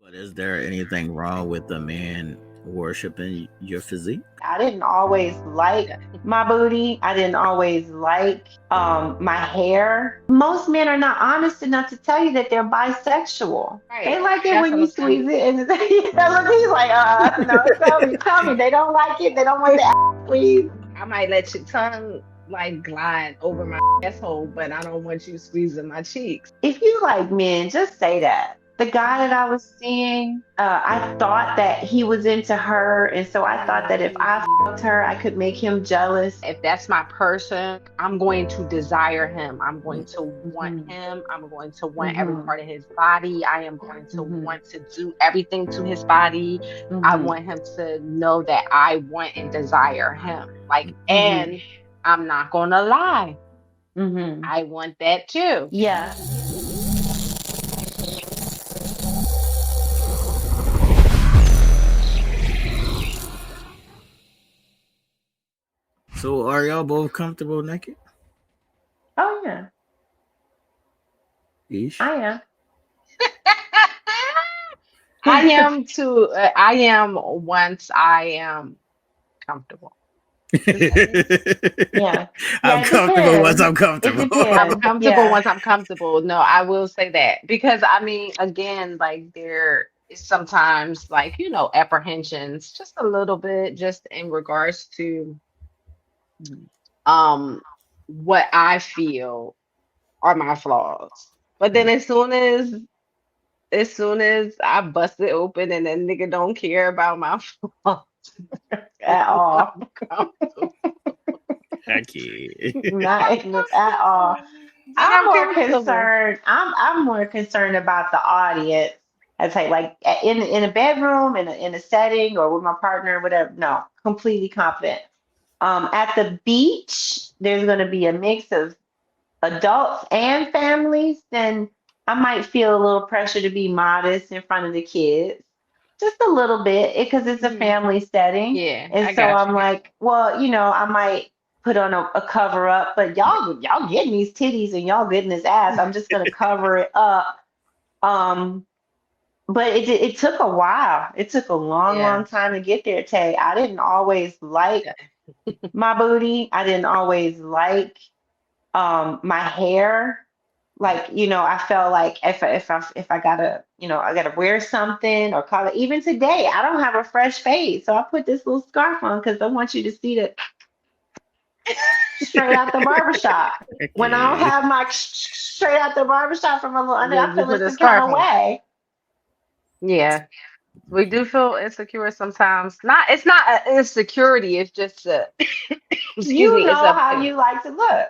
But is there anything wrong with the man worshiping your physique? I didn't always like my booty. I didn't always like my hair. Most men are not honest enough to tell you that they're bisexual. They Right. like it That's when what you I'm saying. squeeze it, and he's like, no, tell me, they don't like it. They don't want the ass squeeze. I might let your tongue like glide over my asshole, but I don't want you squeezing my cheeks. If you like men, just say that. The guy that I was seeing, I thought that he was into her, and so I thought that if I fucked her, I could make him jealous. If that's my person, I'm going to desire him. I'm going to want Hmm. him. I'm going to want every Hmm. part of his body. I am going to Hmm. want to do everything to his body. I Hmm. want him to know that I want and desire him. Like, Hmm. and I'm not going to lie. Hmm. I want that too. Yeah. So are y'all both comfortable naked? Oh yeah, Ish. I am. I am too. I am once I am comfortable. Yeah. I'm Yeah, it comfortable once depends. I'm It comfortable. I'm depends. comfortable Yeah. once I'm comfortable. No, I will say that because I mean, again, like there is sometimes like, apprehensions just a little bit just in regards to um what I feel are my flaws. But then as soon as I bust it open and that nigga don't care about my flaws, At all. I'm comfortable. I can't. Not at all. Like I'm I'm more comfortable. concerned. I'm more concerned about the audience. I say like in a bedroom, in a setting, or with my partner, whatever. No, completely confident. At the beach, there's going to be a mix of adults and families. Then I might feel a little pressure to be modest in front of the kids, just a little bit, because it's a Mhm. family setting. Yeah, And I so got I'm you. like, well, I might put on a cover up, but y'all getting these titties and y'all getting this ass. I'm just gonna cover it up. Um, but it took a while. It took a long, Yeah. long time to get there, Tay. I didn't always like my booty. I didn't always like my hair. Like, I felt like if I gotta, I gotta wear something or color. Even today, I don't have a fresh fade, so I put this little scarf on because I want you to see that straight out the barbershop. I When I don't can't. have my straight out the barbershop from a little under, I You feel put a some kind scarf of on. way. Yeah. We do feel insecure sometimes. It's not an insecurity, it's just a excuse You me, know how you like to look.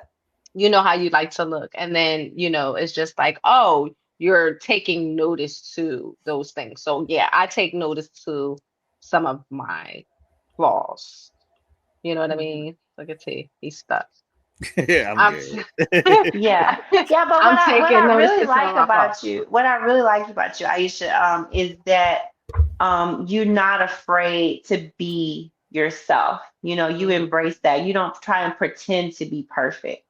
you know how you like to look. And then, it's just like, oh, you're taking notice to those things. So yeah, I take notice to some of my flaws. You know what I Mhm. mean? Look at T. He's stuck. I'm I'm good. Yeah. Yeah, but what I'm I what taking I notice really to some of like my flaws. about you, Aisha, is that you're not afraid to be yourself. You Mhm. embrace that. You don't try and pretend to be perfect.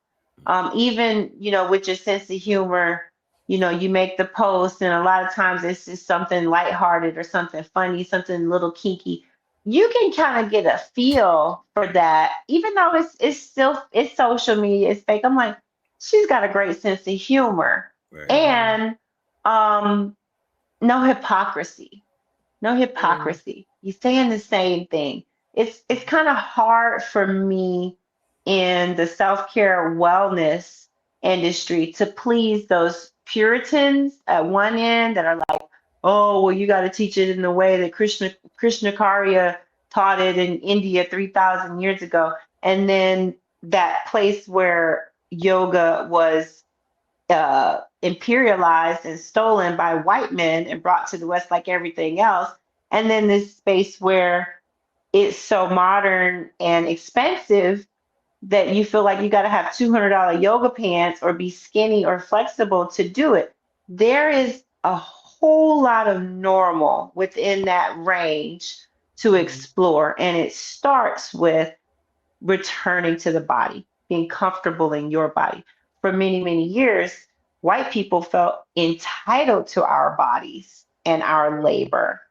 Even, with your sense of humor, you make the post, and a lot of times it's just something lighthearted or something funny, something a little kinky. You can kind of get a feel for that, even though it's social media, it's fake. I'm like, she's got a great sense of humor, Right. Mhm. and um, no hypocrisy. No Mhm. hypocrisy. You saying the same thing. It's kind of hard for me in the self-care wellness industry to please those Puritans at one end that are like, oh, well, you got to teach it in the way that Krishnacharya taught it in India 3,000 years ago, and then that place where yoga was imperialized and stolen by white men and brought to the West like everything else. And then this space where it's so modern and expensive that you feel like you got to have $200 yoga pants or be skinny or flexible to do it. There is a whole lot of normal within that range to Mhm. explore. And it starts with returning to the body, being comfortable in your body. For many, many years, white people felt entitled to our bodies. and our labor.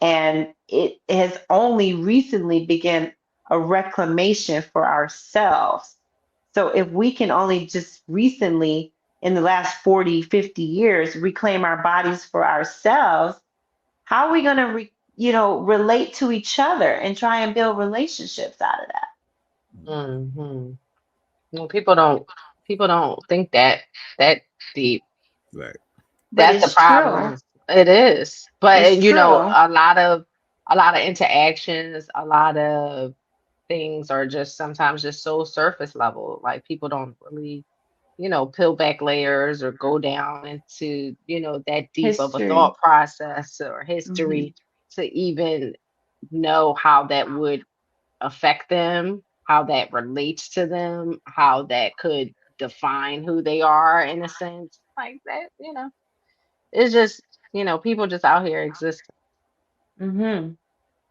And it has only recently begun a reclamation for ourselves. So if we can only just recently, in the last 40, 50 years, reclaim our bodies for ourselves, how are we going to, relate to each other and try and build relationships out of that? Hmm. Well, people don't think that deep. Right. But That's the it's true. problem. It is. It's But true. a lot of interactions, a lot of things are just sometimes just so surface level. Like people don't really, peel back layers or go down into, that deep of a History. thought process or Hmm. history to even know how that would affect them, how that relates to them, how that could define who they are in a sense. Like that. It's just, people just out here existing Hmm.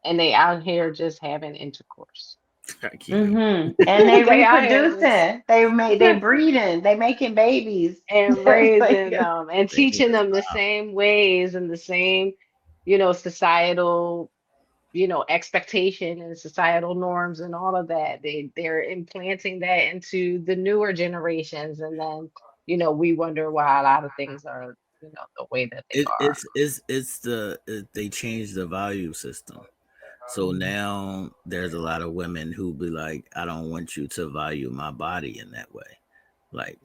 and they out here just having intercourse. I can't. And they They out here just reproducing. They breeding. They making babies. and It's like, raising them and They teaching is them the wild. same ways and the same, societal, expectation and societal norms and all of that. They're implanting that into the newer generations and then, we wonder why a lot of things are, the way that they are. They changed the value system. So Mhm. now there's a lot of women who be like, I don't want you to value my body in that way. Like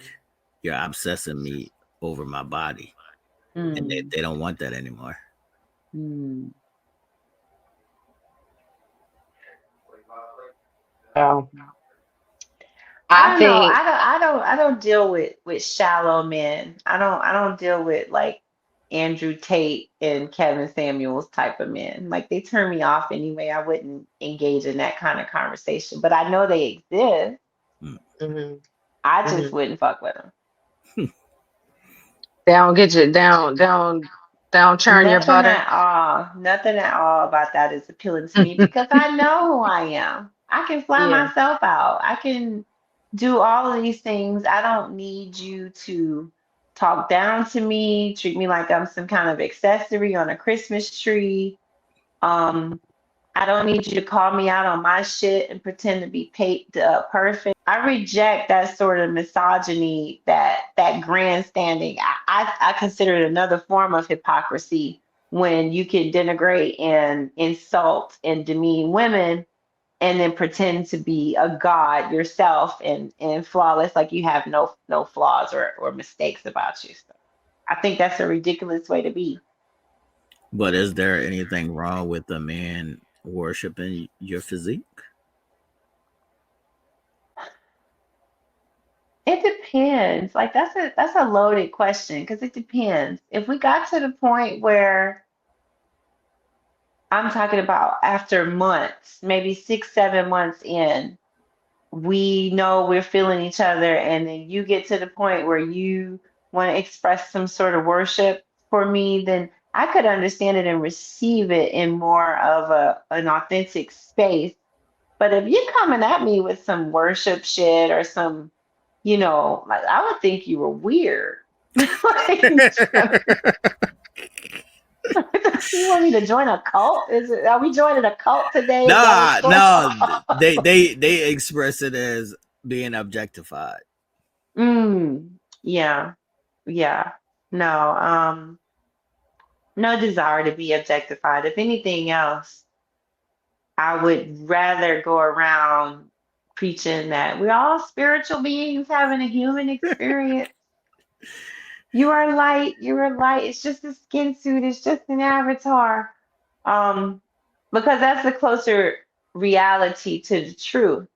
you're obsessing me over my body. And mm, they don't want that anymore. mm. So I I don't know. think I don't deal with shallow men. I don't deal with like Andrew Tate and Kevin Samuels type of men. Like they turn me off anyway. I wouldn't engage in that kind of conversation. But I know they exist. Mm. mhm, I just mhm. wouldn't fuck with them. They don't get you down churn your Nothing butter. at all. Nothing at all about that is appealing to me because I know who I am. I can fly Yeah. myself out. I can do all of these things. I don't need you to talk down to me, treat me like I'm some kind of accessory on a Christmas tree. Um, I don't need you to call me out on my shit and pretend to be perfect. I reject that sort of misogyny, that grandstanding. I consider it another form of hypocrisy when you can denigrate and insult and demean women and then pretend to be a god yourself and flawless, like you have no flaws or mistakes about you. So I think that's a ridiculous way to be. But is there anything wrong with a man worshiping your physique? It depends. Like that's a loaded question because it depends. If we got to the point where I'm talking about after months, maybe 6, 7 months in, we know we're feeling each other, and then you get to the point where you want to express some sort of worship for me, then I could understand it and receive it in more of an authentic space. But if you're coming at me with some worship shit or some, like I would think you were weird. Like, you want me to join a cult? Are we joining a cult today? Is that what's Nah, going no, on? they express it as being objectified. Yeah, yeah. No, no desire to be objectified. If anything else, I would rather go around preaching that we're all spiritual beings having a human experience. You are light, you're light. It's just a skin suit, it's just an avatar. Um, because that's the closer reality to the truth.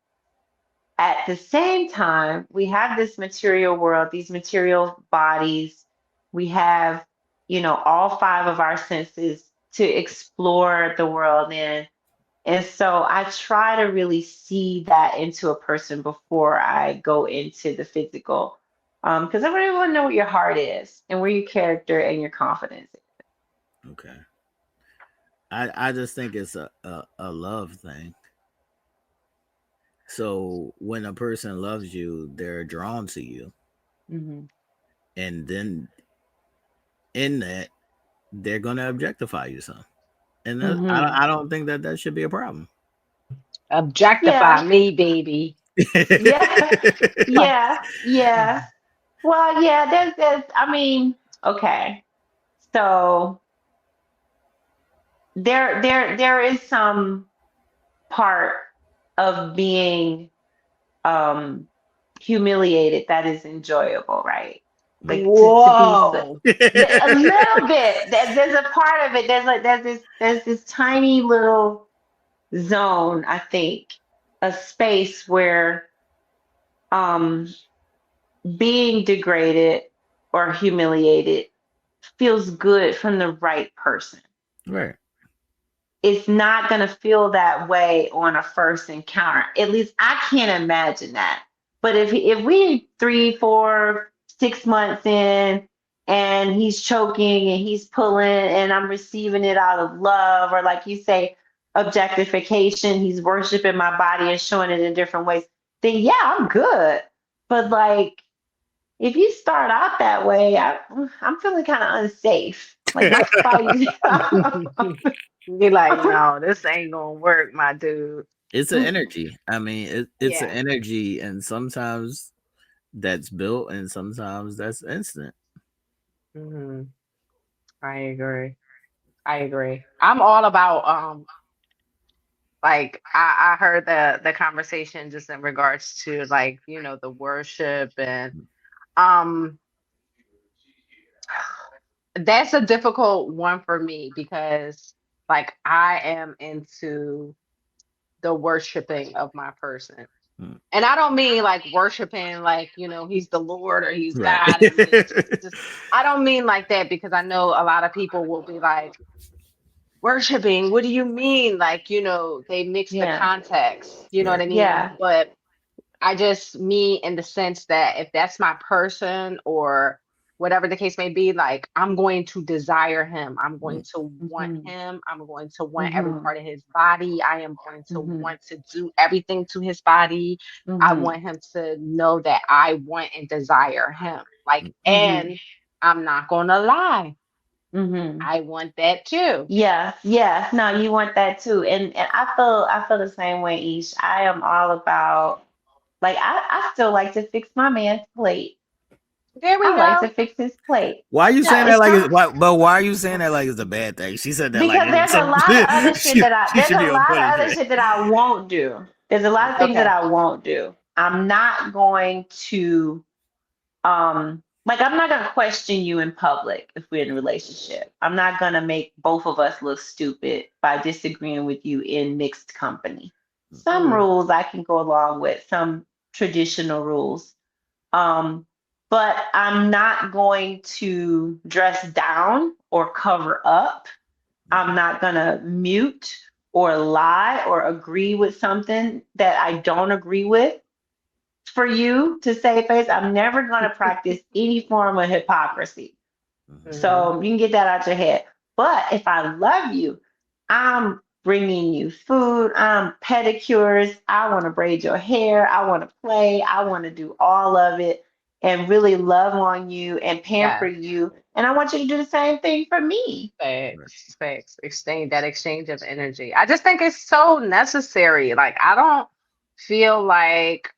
At the same time, we have this material world, these material bodies. We have, all five of our senses to explore the world in. And so I try to really see that into a person before I go into the physical. Because I really want to know what your heart is and where your character and your confidence is. Okay. I just think it's a love thing. So when a person loves you, they're drawn to you. Hmm. And then in that, they're gonna objectify you some, and Mm-hmm. I don't think that that should be a problem. Objectify Yeah. me, baby. Yeah. Yeah. Yeah. Well, yeah, there's I mean, okay. So there is some part of being um humiliated that is enjoyable, right? Like to be Whoa. a little bit. There's a part of it. There's this tiny little zone, I think, a space where um being degraded or humiliated feels good from the right person. Right. It's not going to feel that way on a first encounter. At least I can't imagine that. But if we 3, 4, 6 months in and he's choking and he's pulling and I'm receiving it out of love, or like you say, objectification, he's worshiping my body and showing it in different ways, then yeah, I'm good. But like if you start out that way, I'm feeling kind of unsafe. Like my body. Be like, no, this ain't gonna work, my dude. It's an energy. I mean, it's an Yeah. energy, and sometimes that's built, and sometimes that's instant. Hmm. I agree. I agree. I'm all about like I heard the conversation just in regards to like, the worship and um that's a difficult one for me because like I am into the worshiping of my person. Mm. And I don't mean like worshiping like, he's the Lord or he's Right. God and just I don't mean like that because I know a lot of people will be like worshiping, what do you mean? Like, they mix the Yeah, context, you know what Right. I mean? yeah. But I just mean in the sense that if that's my person or whatever the case may be, like I'm going to desire him. I'm Mm. going to want Mhm. him. I'm going to want every Mhm. part of his body. I am going to Mhm. want to do everything to his body. I Mhm. want him to know that I want and desire him. Like, Mhm. and I'm not gonna lie, Mhm. I want that too. Yeah, yeah. No, you want that too. And I feel the same way, Ish. I am all about like I still like to fix my man's plate. There we I like go. to fix his plate. Why are you No, saying that it's like not why are you saying that like it's a bad thing? She said that like because it's there's a some lot of other shit that I she there's should a be on lot of other punishment. shit that I won't do. There's a lot of things that Okay. I won't do. I'm not going to like I'm not gonna question you in public if we're in a relationship. I'm not gonna make both of us look stupid by disagreeing with you in mixed company. Some Mm, rules I can go along with, some traditional rules. Um, but I'm not going to dress down or cover up. I'm Mhm. not gonna mute or lie or agree with something that I don't agree with for you to save face. I'm never going to practice any form of hypocrisy. Mhm. mhm. So you can get that out your head. But if I love you, I'm bringing you food, I'm pedicures, I want to braid your hair, I want to play, I want to do all of it and really love on you and pamper Yeah. you. And I want you to do the same thing for me. Right. Facts, facts. Exchange of energy. I just think it's so necessary. Like I don't feel like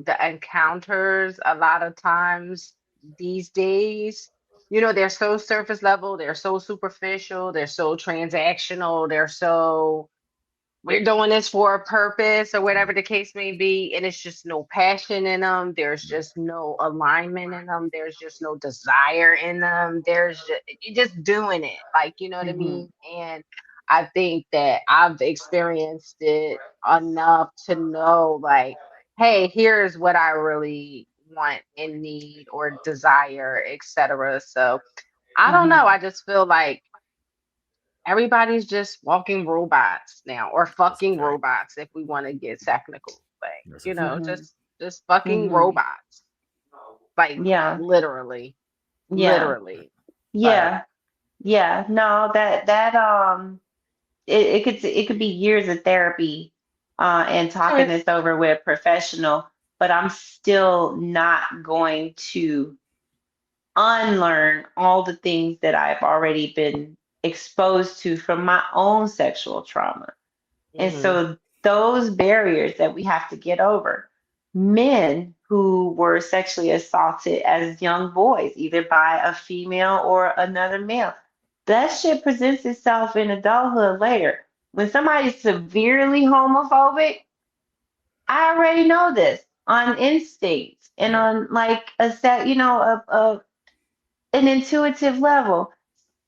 the encounters a lot of times these days, they're so surface level, they're so superficial, they're so transactional, they're so we're doing this for a purpose or whatever the case may be, and it's just no passion in them, there's just no alignment in them, there's just no desire in them, you're just doing it, like, you know what I Hmm. mean? And I think that I've experienced it enough to know, like, hey, here's what I really want and need or desire, etc. So I don't know, Hmm. I just feel like everybody's just walking robots now, or That's a fucking fact. robots if we want to get technical. Like, That's a fact. Hmm. just fucking Hmm. robots. Like Yeah. literally. Yeah. Literally. But Yeah. Yeah. No, it could be years of therapy and talking okay. this over with a professional, but I'm still not going to unlearn all the things that I've already been exposed to from my own sexual trauma. And Mm-hmm. so those barriers that we have to get over. Men who were sexually assaulted as young boys, either by a female or another male, that shit presents itself in adulthood later. When somebody's severely homophobic, I already know this on instinct and Right. on like a set, an intuitive level.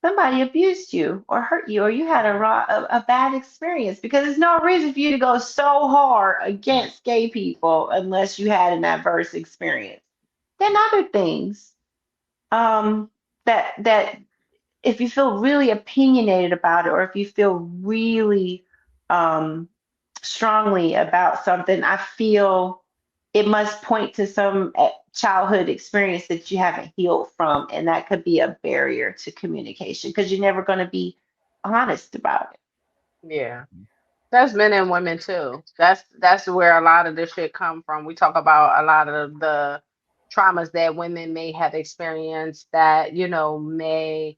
Somebody abused you or hurt you, or you had a bad experience, because there's no reason for you to go so hard Right. against gay people unless you had an adverse experience. Then other things that if you feel really opinionated about it, or if you feel really um, strongly about something, I feel it must point to some childhood experience that you haven't healed from, and that could be a barrier to communication because you're never going to be honest about it. Yeah. That's men and women too. That's where a lot of this shit come from. We talk about a lot of the traumas that women may have experienced that, may,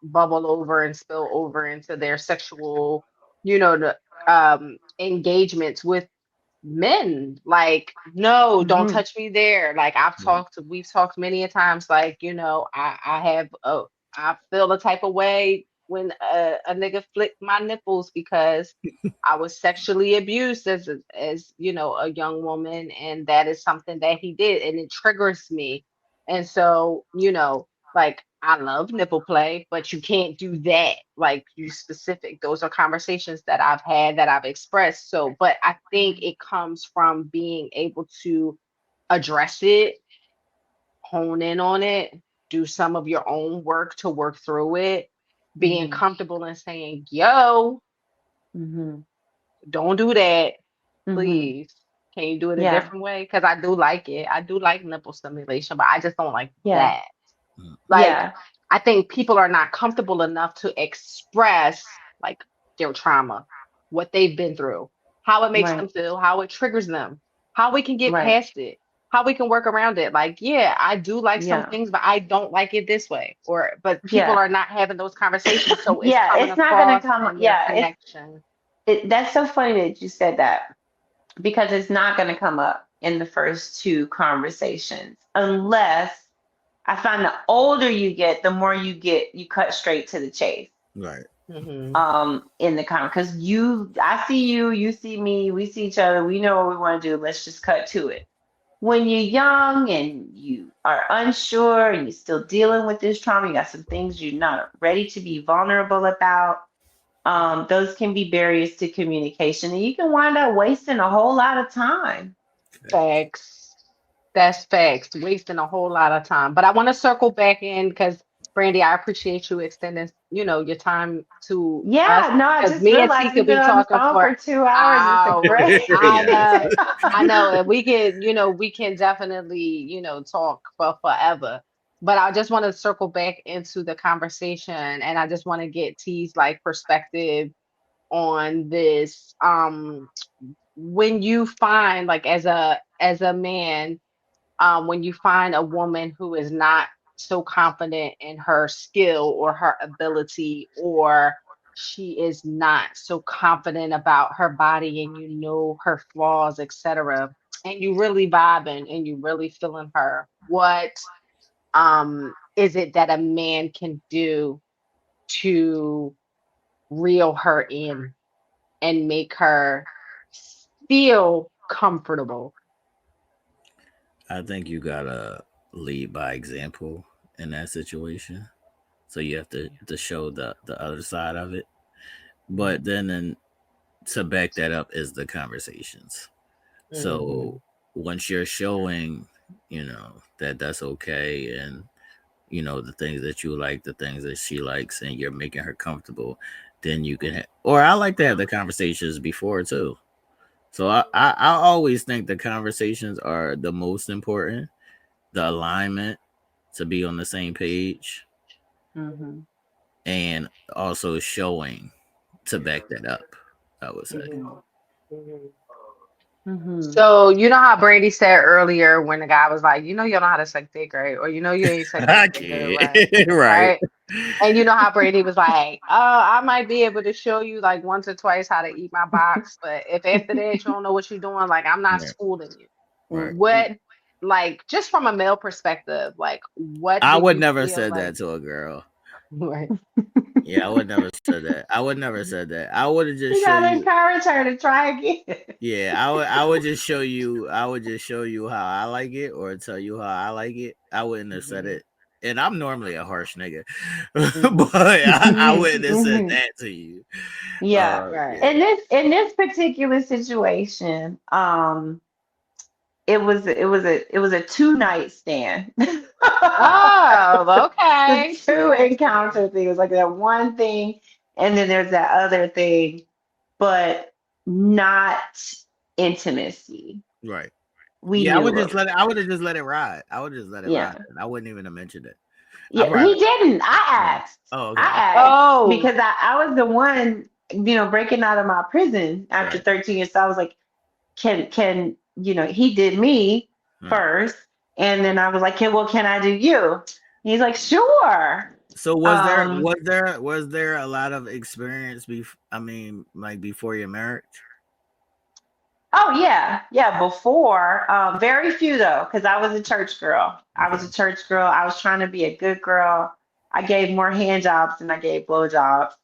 bubble over and spill over into their sexual, engagements with men. Like, no, don't Hmm. touch me there. Like, Right. we've talked many a times, like, I feel the type of way when a nigga flicked my nipples because I was sexually abused as a young woman, and that is something that he did, and it triggers me. And so, like, I love nipple play, but you can't do that. Like, you specific. Those are conversations that I've had, that I've expressed. So, but I think it comes from being able to address it, hone in on it, do some of your own work to work through it, being Hmm. comfortable and saying, yo, Hmm. don't do that, Hmm. please. Can you do it a Yeah. different way? Because I do like it. I do like nipple stimulation, but I just don't like Yeah. that. Mm. Like, Yeah. I think people are not comfortable enough to express like their trauma, what they've been through, how it makes them Right. feel, how it triggers them, how we can get Right. past it, how we can work around it. Like, yeah, I do like some Yeah. things, but I don't like it this way. But people Yeah. are not having those conversations, so it's Yeah. coming It's not gonna across come. in their Yeah. connection. That's so funny that you said that, because it's not going to come up in the first two conversations unless I find the older you get, the more you cut straight to the chase Right. Hmm. in the comment, because I see you, you see me, we see each other, we know what we want to do, let's just cut to it. When you're young and you are unsure and you're still dealing with this trauma, you got some things you're not ready to be vulnerable about, those can be barriers to communication, and you can wind up wasting a whole lot of time. Facts. Facts. That's facts. Wasting a whole lot of time. But I want to circle back in because Brandy, I appreciate you extending, your time to us Yeah, no, I because just me and T realized we've could been be on the talking phone for for 2 hours. It's a hours. great. I Yes. know. I know. And we can definitely, talk for forever. But I just want to circle back into the conversation, and I just want to get T's like perspective on this. When you find, like, as a man, when you find a woman who is not so confident in her skill or her ability, or she is not so confident about her body, and her flaws, etc., and you really vibing and you really feeling her, what is it that a man can do to reel her in and make her feel comfortable? I think you gotta lead by example in that situation. So you have to show the other side of it. But then to back that up is the conversations. So Mhm. once you're showing, that that's okay, and the things that you like, the things that she likes, and you're making her comfortable, then you can. Or I like to have the conversations before too. So I always think the conversations are the most important. The alignment, to be on the same page, Mm-hmm, and also showing to back that up, I would say. Mhm. mm-hmm. Mhm. Mm-hmm. So you know how Brandy said earlier when the guy was like, you know, you don't know how to suck dick, right? Or you know, you ain't sucking I no dick, good, right? can't. Right. Right? And you know how Brandy was like, oh, I might be able to show you like once or twice how to eat my box, but if after that you don't know what you're doing, like I'm not Right. schooling you. Right. What, like, just from a male perspective, like, what I do would you never feel said like? that to a girl. Right. Yeah, I would never said that. I would never said that. I would have just You show gotta you. encourage her to try again. Yeah, I would just show you. I would just show you how I like it, or tell you how I like it. I wouldn't have said Hmm. it. And I'm normally a harsh nigga, Hmm. but I Hmm. wouldn't have said Hmm. that to you. Yeah. Yeah. Right. In this particular situation, it was a 2 night stand. Oh, The okay. Two two nights there. encounter things, like that one thing, and then there's that other thing, but not intimacy. Right. We Yeah, I knew would what just was let it. I would have just let it ride. I would just let it ride. Yeah. I wouldn't even have mentioned it. I Yeah, probably. he didn't. Oh. Oh. I Okay. asked Oh, because I was the one, breaking out of my prison after Right. 13 years. So I was like, he did me Right. first, and then I was like, can I do you? He's like, sure. So was there Um, was there was there a lot of experience I mean, like before your marriage? oh yeah, yeah. Before, very few though, because I was a church girl. I was Okay. a church girl. I was trying to be a good girl. I gave more hand jobs than I gave blow jobs.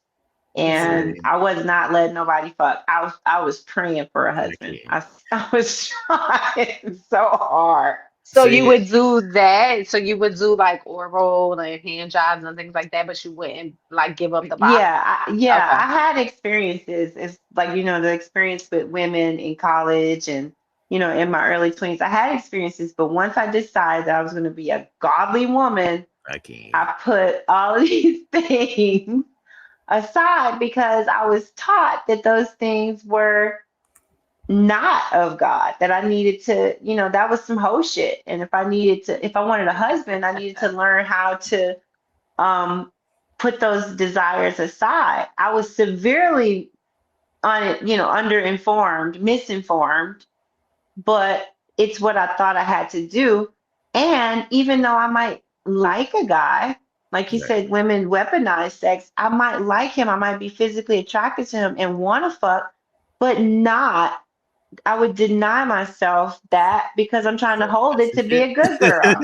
And See, I was not letting nobody fuck. I was praying for a I husband. can't. I was trying so hard. so you See, would do that. So you would do like oral and hand jobs and things like that, but you wouldn't like give up the box. Yeah, Okay. I had experiences. It's like, the experience with women in college and, in my early 20s. I had experiences, but once I decided that I was going to be a godly woman, I can't. I put all of these things aside because I was taught that those things were not of God, that I needed to, that was some whole shit. And if I wanted a husband, I needed to learn how to um, put those desires aside. I was severely underinformed, misinformed, but it's what I thought I had to do. And even though I might like a guy, like you Right. said, women weaponize sex, I might like him, I might be physically attracted to him and want to fuck, but not I would deny myself that because I'm trying to hold That's it the to be shit. a good girl.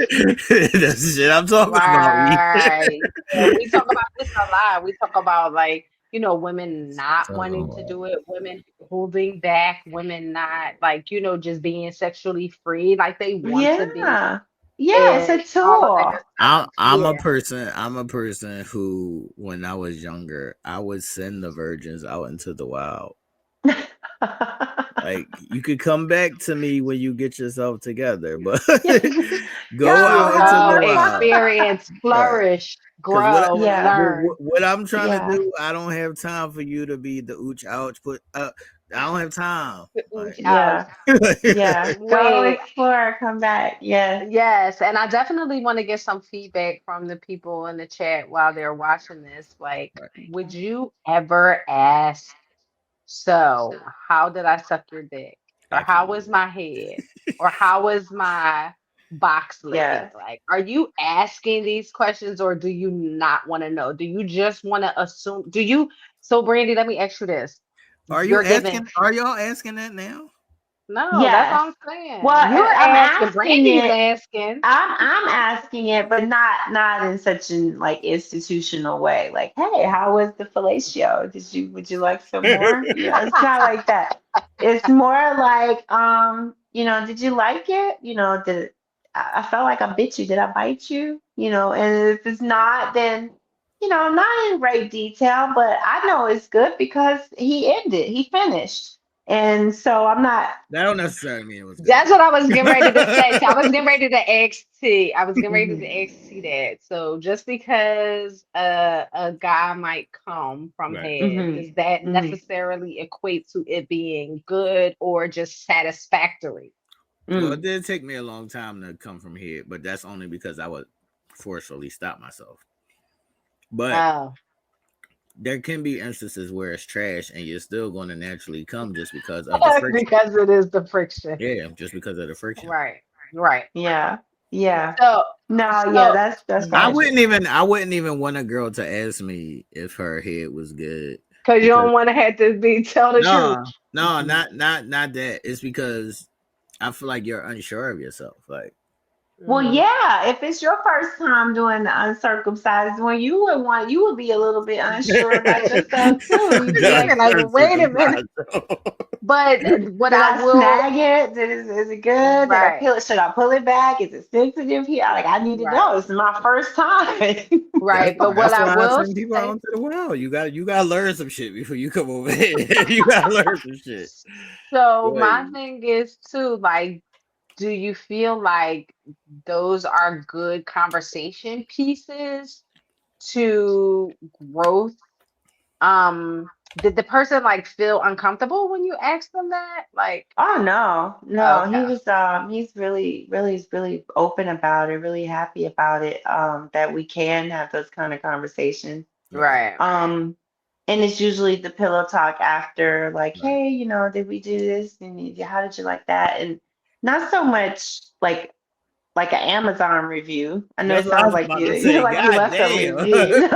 That's the shit I'm talking about. Right. Yeah, we talk about this a lot. We talk about like, women not Talking wanting to about. do it, women holding back, women not like, just being sexually free, like they want to be Yeah. Yeah, it's and a all of that good tool. I'm stuff. I'm a Yeah. person. I'm a person who, when I was younger, I would send the virgins out into the wild. Like, you could come back to me when you get yourself together, but go Go out into Go the home. wild. experience, Right. flourish, Because grow, and Yeah. learn. what I'm trying to Yeah. do, I don't have time for you to be the ooch ouch. I don't have time. Ooh, Like, ouch. Yeah. Yeah. Go Wait, explore, come back. Yes. yes, and I definitely want to get some feedback from the people in the chat while they're watching this. Like, right. would you ever ask, so how did I suck your dick? Or I how can't. was my head? Or how was my box licking? Yes. Like, are you asking these questions or do you not want to know? Do you just want to assume? So Brandy, let me ask you this. Are you You're giving, asking? Are y'all asking that now? no, that's Yes. all I'm Well, saying. You're I'm asking, asking Brandy's it. asking. I'm asking it, but not in such an like institutional way. Like, hey, how was the fellatio? Would you like some more? It's not like that. It's more like, did you like it? Did I felt like I bit you? Did I bite you? And if it's not, then not in great detail, but I know it's good because he finished, and so I'm not. That don't necessarily mean it was good That's what I was though. getting ready to say. So I was getting ready to ask T. I was getting ready Mhm, to ask T that. So just because a guy might come from Right. head, mhm, does that mhm, necessarily equate to it being good or just satisfactory? Well, mm. it did take me a long time to come from here, but that's only because I would forcefully stop myself. But Oh, there can be instances where it's trash and you're still going to naturally come just because of the friction. because it is the friction. Yeah, just because of the friction. Right. Right. Yeah. Yeah. So No, yeah, so that's mhm. probably true. I wouldn't even want a girl to ask me if her head was good Because you because don't want to have to be tell the truth. no, no, not that. It's because I feel like you're unsure of yourself. Like Well, Mhm. yeah, if it's your first time doing the uncircumcised one, you would be a little bit unsure about yourself too. You'd be the You're like, like, wait a minute. uncircumcised. But what did I I will, snag it? Is it good? Did I right, peel it? Should I pull it back? Is it sensitive here? Like, I need to right, know. This is my first time. right. But what That's I why I will send people out say, into the world. You gotta learn some shit before you come over here. You gotta learn some shit. so Go my ahead. thing is too, like, do you feel like those are good conversation pieces to growth? Did the person like feel uncomfortable when you asked them that? Like, Oh no, oh, no. okay, He's really open about it, really happy about it. That we can have those kind of conversations. Right, right, Um, and it's usually the pillow talk after, like, right. hey, did we do this? And how did you like that? And not so much like an Amazon review. I know That's it what I sounds was like about to you say. like you God left a damn. review.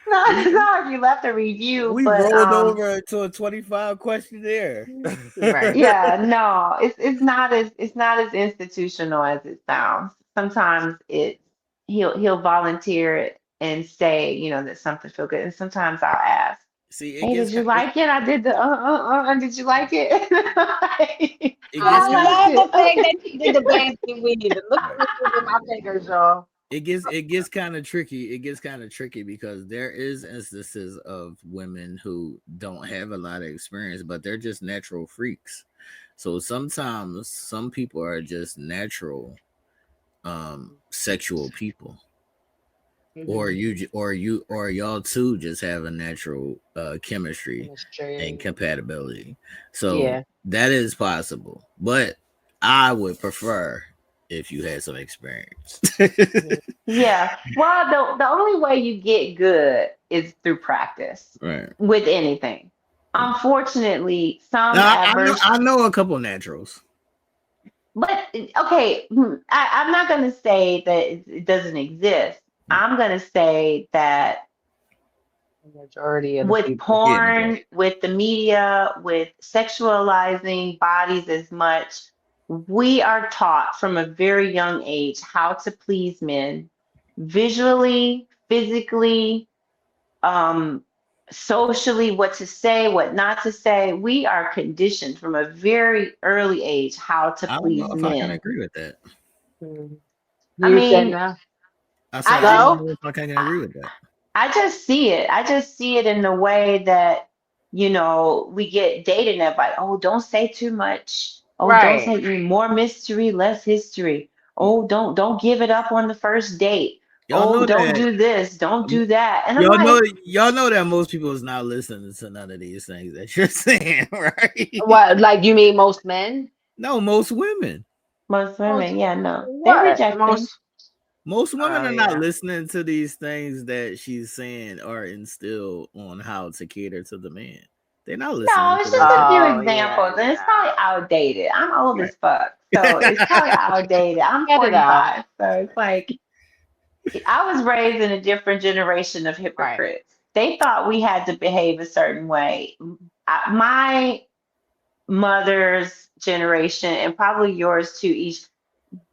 No, it's we not like you left a review, we but rolled over to a 25 questionnaire. right. yeah, no, it's not as institutional as it sounds. Sometimes he'll volunteer it and say, that something feel good. And sometimes I'll ask, See, hey, did you like it? I did the did you like it? it Yeah, gets I I kind of liked love the it. fact that Okay. she did the dancing weave. Look at me moving my fingers, y'all. it gets kind of tricky. It gets kind of tricky because there is instances of women who don't have a lot of experience, but they're just natural freaks. So sometimes some people are just natural sexual people, or Mm-hmm. or y'all two just have a natural chemistry and Chemistry. compatibility. So Yeah. that is possible, but I would prefer if you had some experience. Mhm. Yeah. Well, the only way you get good is through practice Right. with anything. Unfortunately, some Now adverse, I know a couple naturals. but okay, I'm not going to say that it doesn't exist. I'm going to say that The majority of the with people. Yeah, porn, majority. with the media, with sexualizing bodies as much, we are taught from a very young age how to please men visually, physically, um, socially, what to say, what not to say. We are conditioned from a very early age how to I don't know please if I can men. agree with that. Mhm. I You said mean, no. I said I I just don't So, know if I can I, agree with that. I just see it. I just see it in the way that, we get dated and like, oh, don't say too much. Oh, don't right. say more mystery, less history. Oh, don't give it up on the first date. Y'all Oh, know don't that. do this, don't um, do that. And I'm Y'all know like, y'all know that most people is not listening to none of these things that you're saying, right? What, like you mean most men? No, most women. most Most women, yeah, no. They're what? rejecting. Most Most women oh are not yeah. listening to these things that she's saying are instilled on how to cater to the man. They're not No, listening to it's just those a few things. Oh yeah, examples, and it's probably yeah. outdated. I'm old Right. as fuck, so it's probably outdated. I'm Get it out. 45, so it's like I was raised in a different generation of Right. hypocrites. They thought we had to behave a certain way. My mother's generation, and probably yours too, each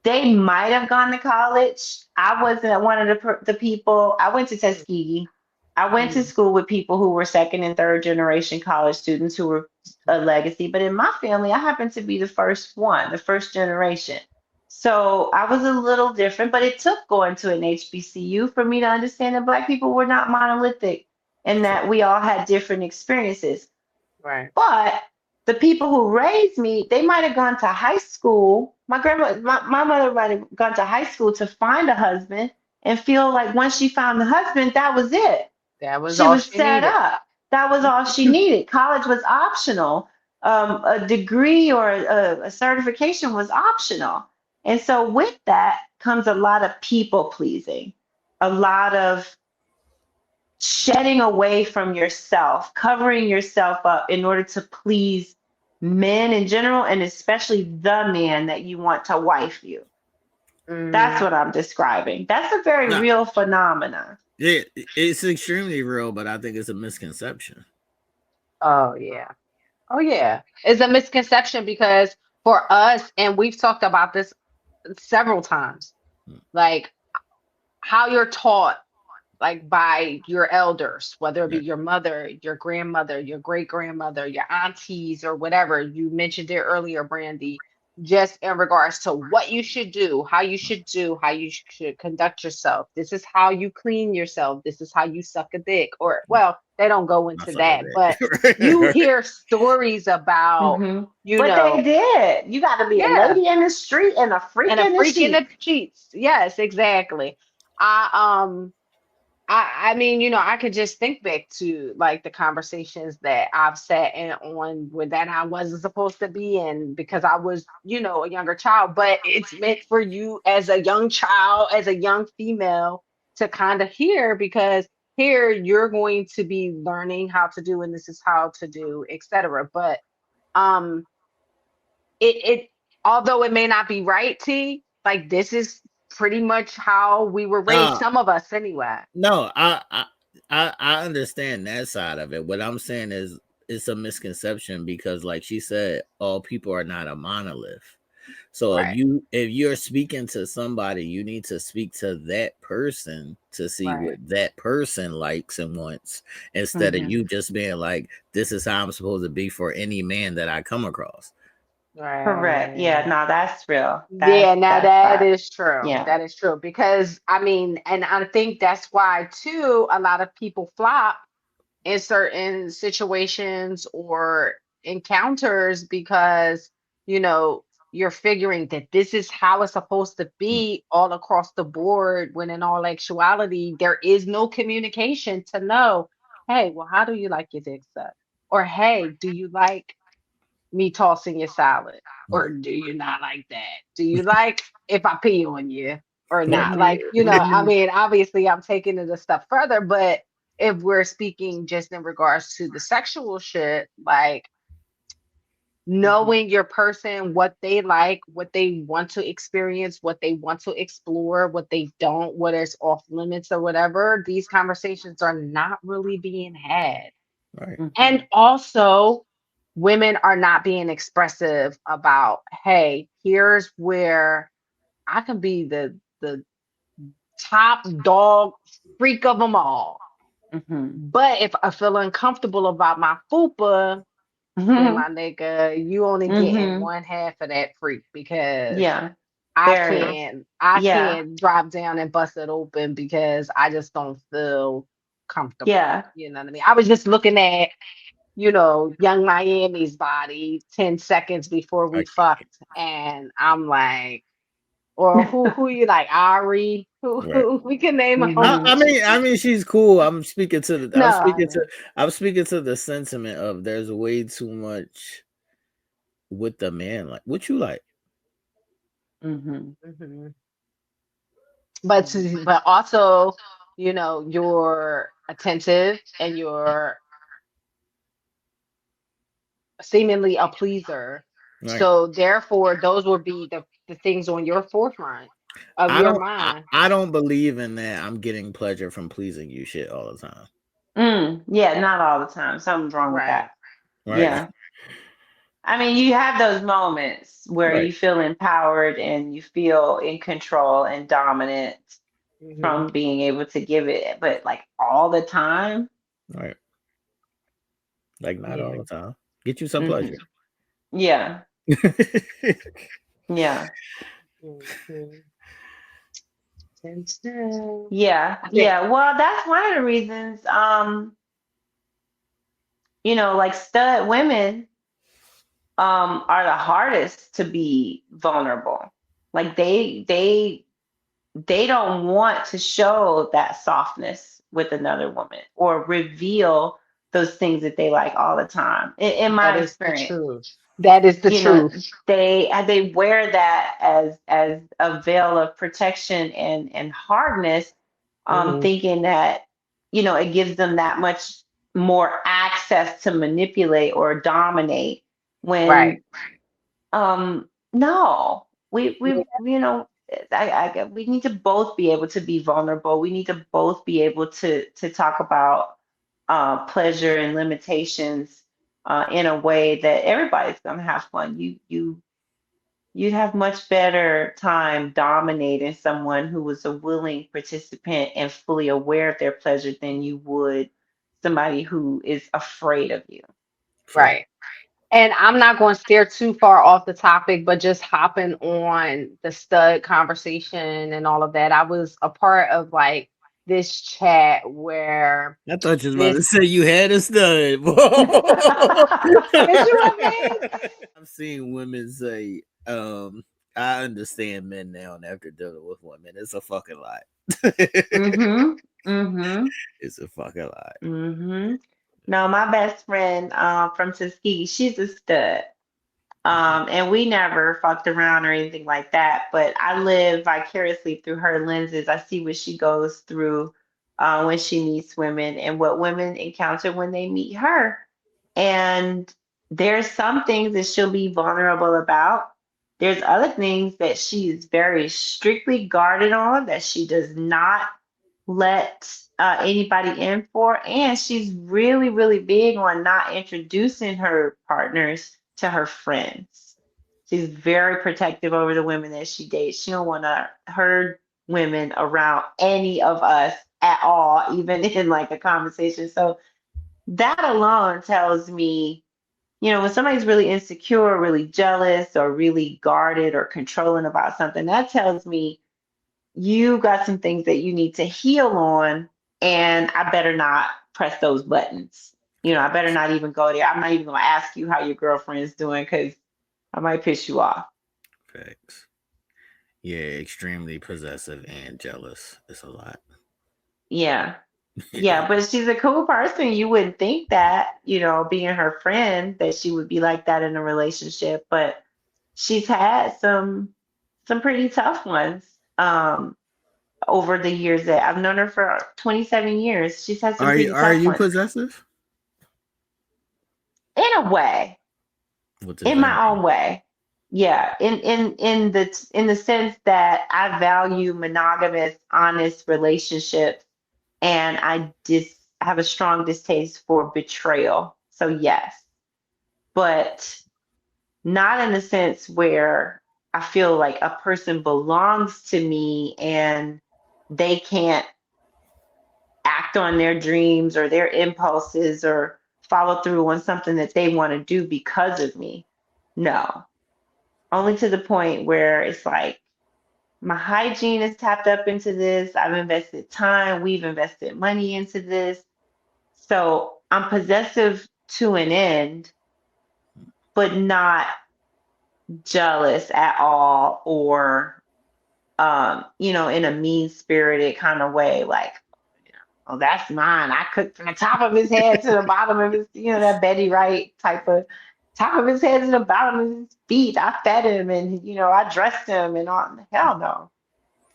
they might have gone to college. I wasn't one of the people. I went to Tuskegee. I went to Mhm. school with people who were second and third generation college students who were a legacy. But in my family, I happened to be the first one, the first generation. So I was a little different, but it took going to an HBCU for me to understand that Black people were not monolithic and that we all had different experiences. Right. But the people who raised me, they might have gone to high school. My mother might have gone to high school to find a husband and feel like once she found the husband, that was it. That was She all was she set needed. up. That was all she needed. College was optional. A degree or a certification was optional. And so with that comes a lot of people pleasing, a lot of shedding away from yourself, covering yourself up in order to please men in general, and especially the man that you want to wife you. That's Mm. what I'm describing. That's a very No, real phenomenon. it's extremely real, but I think it's a misconception. Oh yeah. Oh yeah. It's a misconception because for us, and we've talked about this several times, like how you're taught, like by your elders, whether it be Right. your mother, your grandmother, your great grandmother, your aunties, or whatever. You mentioned it earlier, Brandy, just in regards to what you should do, how you should conduct yourself. This is how you clean yourself. This is how you suck a dick. Or, well, they don't go I into suck at that, but that. you hear stories about, Hmm. you But they know, did. You got to be a yeah, lady in the street and a freak and a in the freak in the sheets. sheets. Yes, exactly. I I mean, I could just think back to like the conversations that I've sat in on with that I wasn't supposed to be in because I was, a younger child. But it's meant for you as a young child, as a young female, to kind of hear because here you're going to be learning how to do and this is how to do, etc. But um it although it may not be right, T, like this is pretty much how we were raised, uh, some of us anyway. no, I understand that side of it. What I'm saying is it's a misconception because, like she said, all people are not a monolith. So Right, if you're speaking to somebody, you need to speak to that person to see what right. that person likes and wants, instead of Hmm. you just being like, "This is how I'm supposed to be for any man that I come across." Correct. Yeah, Right. no, that's real. Yeah, now That's that fact. is true. Yeah. That is true. Because I mean, and I think that's why too, a lot of people flop in certain situations or encounters because, you're figuring that this is how it's supposed to Mm, be all across the board, when in all actuality, there is no communication to know, hey, well, how do you like your dick sucked? Or hey, do you like me tossing your salad? mm. Or do you not like that? Do you like if I pee on you or Right. not? Hmm. Like, I Hmm. mean, obviously I'm taking it a step further, but if we're speaking just in regards to the sexual shit, like Hmm. knowing your person, what they like, what they want to experience, what they want to explore, what they don't, what is off limits or whatever, these conversations are not really being had. Right. Hmm. And also, women are not being expressive about, hey, here's where I can be the top dog freak of them all. Hmm. But if I feel uncomfortable about my fupa, then Hmm. my nigga, you only getting Hmm. one half of that freak because Yeah. I Very. can't I Yeah. can't drop down and bust it open because I just don't feel comfortable. Yeah. You know what I mean? I was just looking at Young Miami's body 10 seconds before I we can't. fucked. And I'm like, or who you like, Ari? Who, Right. who we can name a whole Hmm. bunch of I mean, people. she's cool. I'm speaking to the. No. I'm speaking to the sentiment of there's way too much with the man. Like, what you like? Hmm. Mhm. But also, you're attentive and you're seemingly a pleaser. Right. So therefore, those will be the things on your forefront of your mind. I don't believe in that. I'm getting pleasure from pleasing you. Shit all the time. Yeah, not all the time. Something's wrong with Right. that. Right. Yeah. I mean, you have those moments where Right. you feel empowered and you feel in control and dominant Hmm. from being able to give it, but like all the time. Right. Like not all Yeah. the time. Get you some Hmm. pleasure. Yeah. Yeah. Mhm. Yeah. I think. Yeah. Well, that's one of the reasons, like stud women, are the hardest to be vulnerable. Like they don't want to show that softness with another woman or reveal those things that they like all the time. In That my is the experience, truth. That is the you know, truth. they wear that as a veil of protection and hardness, Hmm. thinking that. it gives them that much more access to manipulate or dominate Right. when no, we need to both be able to be vulnerable. We need to both be able to talk about pleasure and limitations in a way that everybody's gonna have fun. You'd have much better time dominating someone who was a willing participant and fully aware of their pleasure than you would somebody who is afraid of you. Fact. Right. And I'm not going to steer too far off the topic, but just hopping on the stud conversation and all of that. I was a part of like this chat where I thought you was about this to say you had a stud. is you a man? I've seen women say, I understand men now and after dealing with women. It's a fucking lot. Mhm. Mhm. It's a fucking lot. Mhm. No, my best friend from Tuskegee, she's a stud. And we never fucked around or anything like that, but I live vicariously through her lenses. I see what she goes through when she meets women and what women encounter when they meet her. And there's some things that she'll be vulnerable about. There's other things that she is very strictly guarded on, that she does not let anybody in for. And she's really, really big on not introducing her partners to her friends. She's very protective over the women that she dates. She don't want her women around any of us at all, even in like a conversation. So that alone tells me, when somebody's really insecure, really jealous, or really guarded or controlling about something, that tells me you got some things that you need to heal on, and I better not press those buttons. I better Facts. not even go there. I'm not even going to ask you how your girlfriend's doing because I might piss you off. Facts. Yeah, extremely possessive and jealous. It's a lot. Yeah. Yeah, but she's a cool person. You wouldn't think that, being her friend, that she would be like that in a relationship, but she's had some pretty tough ones over the years that I've known her for 27 years. She's had some pretty Are tough you ones possessive? in a way, What does in that my mean? own way. Yeah, in the sense that I value monogamous, honest relationships, and I have a strong distaste for betrayal. So yes, but not in the sense where I feel like a person belongs to me and they can't act on their dreams or their impulses or follow through on something that they want to do because of me. No, only to the point where it's like my hygiene is tapped up into this. I've invested time, we've invested money into this. So I'm possessive to an end, but not jealous at all or in a mean spirited kind of way, like, oh, that's mine. I cooked from the top of his head to the bottom of his, that Betty Wright type of top of his head to the bottom of his feet. I fed him and, I dressed him and all. Hell no.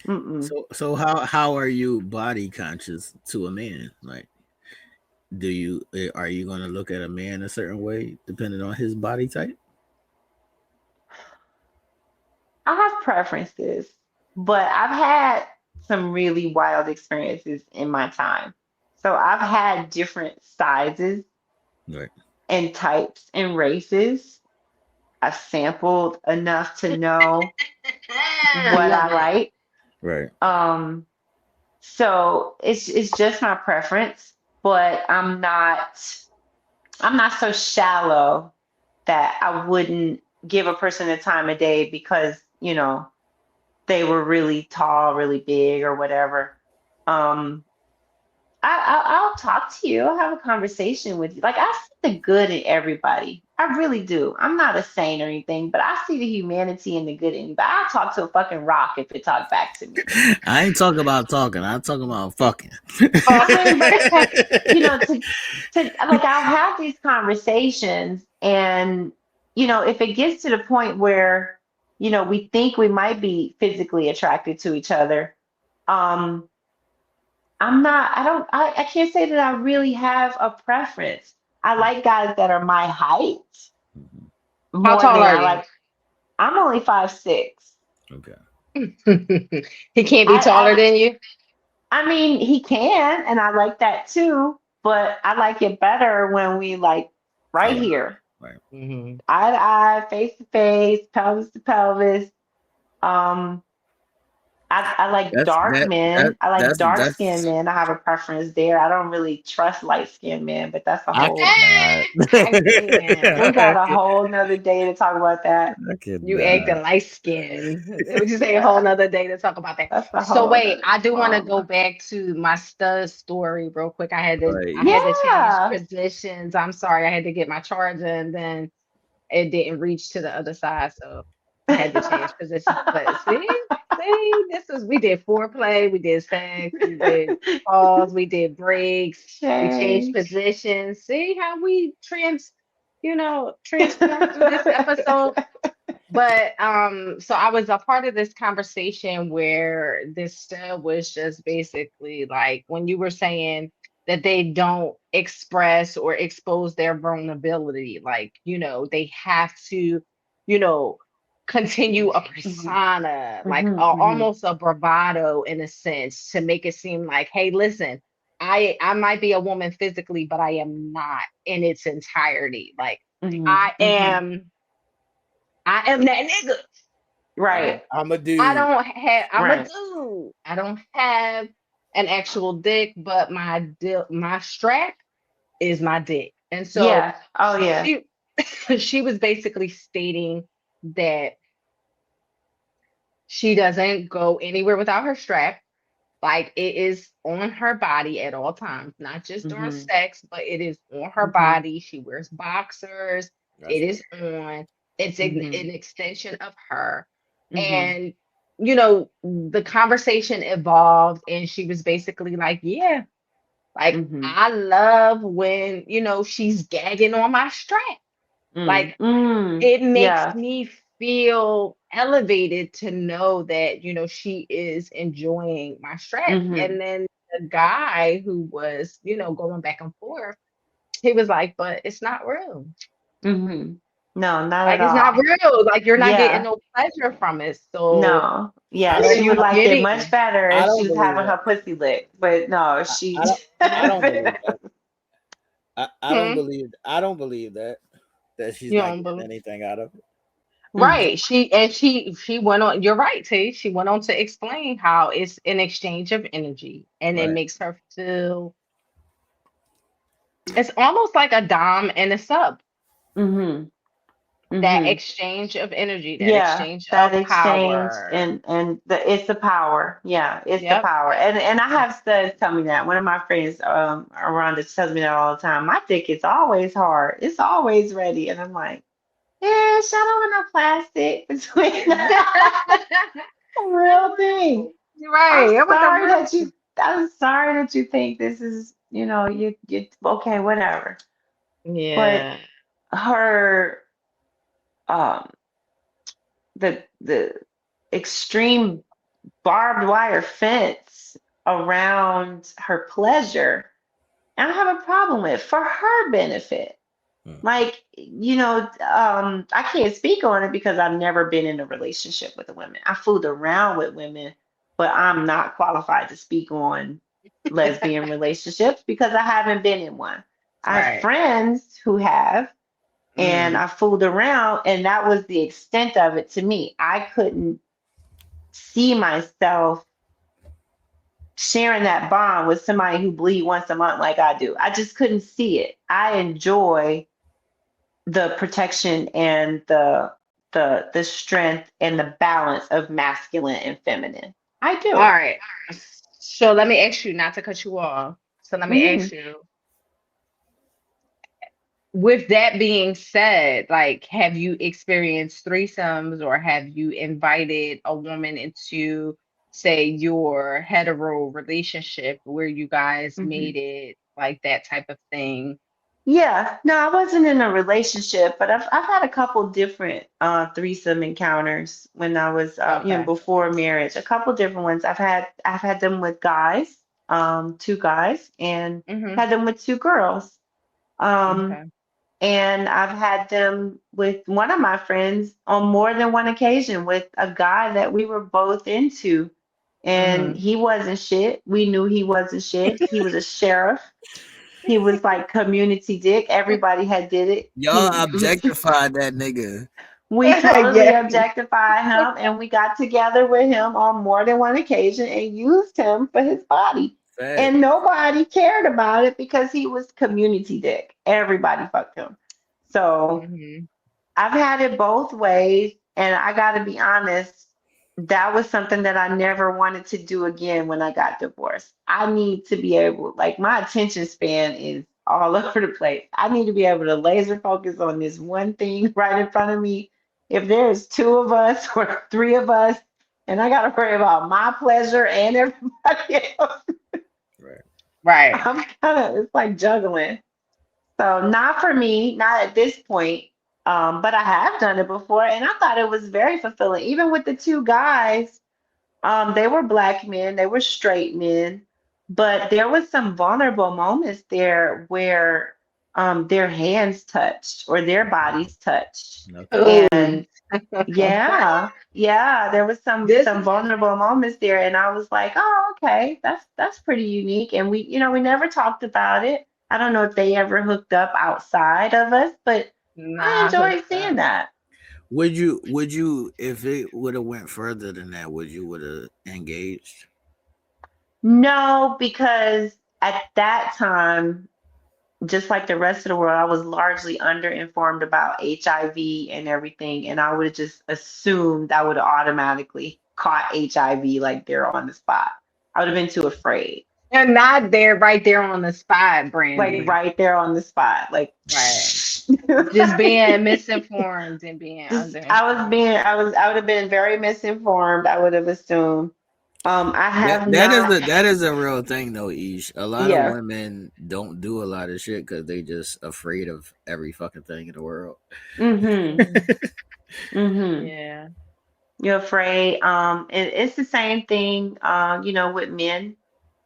Mm-mm. So how are you body conscious to a man? Like, are you going to look at a man a certain way depending on his body type? I have preferences, but I've had some really wild experiences in my time. So I've had different sizes Right. and types and races. I've sampled enough to know I what love I it. like. Right. Um, so it's just my preference, but I'm not so shallow that I wouldn't give a person the time of day because, they were really tall, really big or whatever. Um, I'll talk to you. I'll have a conversation with you. Like I see the good in everybody. I really do. I'm not a saint or anything, but I see the humanity and the good in you. But I'll talk to a fucking rock if it talk back to me. I ain't talking about talking. I'm talking about fucking. I mean, but to like I'll have these conversations and if it gets to the point where, we think we might be physically attracted to each other, um, I'm not, I can't say that I really have a preference. I like guys that are my height Mhm. How more tall than are I you? like. I'm only 5'6". Okay. He can't be taller I, than you? I mean, he can, and I like that too, but I like it better when we like right All right. here, Right. Hmm. eye to eye, face to face, pelvis to pelvis. Um, I like That's dark that that men. I like dark skinned that's men. I have a preference there. I don't really trust light skinned men, but that's a I whole, cannot. I we can't. got a whole nother day to talk about that. I You cannot. acting light skinned. We just say a whole Yeah, nother day to talk about that. that's a So whole wait, nother I do want to go drama. back to my stud story real quick. I Right. had to change Yeah. positions. I'm sorry, I had to get my charger and then it didn't reach to the other side, so I had to change positions. But this was we did foreplay, we did sex, we did pause, we did breaks, we changed Change. positions. See how we transform through this episode. But so I was a part of this conversation where this stud was just basically like when you were saying that they don't express or expose their vulnerability, like, they have to, you know, continue a Hmm. persona, like Hmm. Hmm. almost a bravado in a sense to make it seem like, hey, listen, I might be a woman physically, but I am not in its entirety. Like Hmm. I Hmm. am I am that nigga. I'm Right. I'm a dude. I'm a Right. dude. I don't have an actual dick, but my strap is my dick. And so Yeah. Oh yeah. she she was basically stating that she doesn't go anywhere without her strap. Like it is on her body at all times, not just during Hmm. sex, but it is on her Hmm. body. She wears boxers. It That's right. is on. It's Hmm. an extension of her. Hmm. And, the conversation evolved, and she was basically like, yeah, like Hmm. I love when, she's gagging on my strap. Mm. Like Mm. it makes Yeah. me feel elevated to know that she is enjoying my strap. Hmm. And then the guy who was going back and forth, he was like, but it's not real. Hmm. No, not Like at it's not all. real. Like you're not getting Yeah. no pleasure from it, so No. I Yeah, what are don't she you would I, like it much getting? better I if she don't was believe having that. her pussy licked. But no, I she don't I don't believe that. Hmm? I don't believe that she's You not don't getting believe? anything out of it. Mm. Right. She went on. You're right, T. She went on to explain how it's an exchange of energy, and it Right. makes her feel. It's almost like a dom and a sub. Mhm. That Mhm. exchange of energy, that Yeah, exchange that of exchange power. and it's the power. Yeah, it's the Yep. power. And I have studs tell me that. One of my friends Rhonda tells me that all the time. My dick is always hard. It's always ready. And I'm like, yeah, shut up with no plastic between real thing. You're I'm right. I want the sorry real. that you I'm sorry that you think this is, you okay, whatever. But Yeah. her um the extreme barbed wire fence around her pleasure, I don't have a problem with for her benefit. Hmm. Like, I can't speak on it because I've never been in a relationship with a woman. I fooled around with women, but I'm not qualified to speak on lesbian relationships because I haven't been in one. I have Right. friends who have, and Mm. I fooled around, and that was the extent of it to me. I couldn't see myself sharing that bond with somebody who bleed once a month like I do. I just couldn't see it. I enjoy the protection and the strength and the balance of masculine and feminine. I All do. right. So let me ask you, not to cut you off. So let me Hmm. ask you, with that being said, like, have you experienced threesomes or have you invited a woman into, say, your hetero relationship where you guys Hmm. made it like that type of thing? Yeah, no, I wasn't in a relationship, but I've had a couple different threesome encounters when I was Okay. before marriage. A couple different ones. I've had them with guys. two guys and Mm-hmm. had them with two girls. Um, Okay. and I've had them with one of my friends on more than one occasion with a guy that we were both into. And Mm-hmm. he wasn't shit. We knew he wasn't shit. He was a sheriff. He was like community dick. Everybody had did it. Y'all objectified that nigga. We totally Yeah. objectified him and we got together with him on more than one occasion and used him for his body. Fact. And nobody cared about it because he was community dick. Everybody fucked him. So Mm-hmm. I've had it both ways, and I got to be honest, that was something that I never wanted to do again when I got divorced. I need to be able, like, my attention span is all over the place. I need to be able to laser focus on this one thing right in front of me. If there's two of us or three of us, and I got to worry about my pleasure and everybody else, Right. Right. I'm kind of, it's like juggling. So not for me, not at this point. But I have done it before, and I thought it was very fulfilling. Even with the two guys, they were black men, they were straight men, but there was some vulnerable moments there where their hands touched or their bodies touched, Okay. Ooh. and yeah, there was This some vulnerable moments there, and I was like, oh, okay, that's pretty unique. And we, we never talked about it. I don't know if they ever hooked up outside of us, but I nah enjoyed hooked seeing up. that. Would you if it would have went further than that, would have engaged? No, because at that time, just like the rest of the world, I was largely underinformed about HIV and everything, and I would have just assumed I would have automatically caught HIV like there on the spot. I would have been too afraid, And not there, right there on the spot, like Brandy. right there on the spot, like Right. Just like, being misinformed and being just underinformed. I would have been very misinformed. I would have assumed. I That have that is not. a real thing though, Ish. A lot of Yeah. women don't do a lot of shit because they just afraid of every fucking thing in the world. Mhm. Mm, Mhm. yeah. You're afraid. It's the same thing, with men.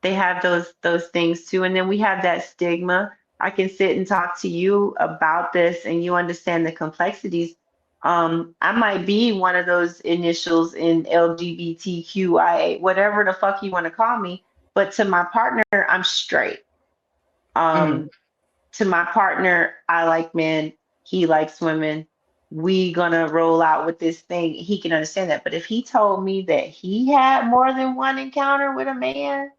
They have those things too, and then we have that stigma. I can sit and talk to you about this, and you understand the complexities. I might be one of those initials in LGBTQIA, whatever the fuck you want to call me, but to my partner, I'm straight. Mm. Um, to my partner, I like men, he likes women. We gonna roll out with this thing. He can understand that. But if he told me that he had more than one encounter with a man,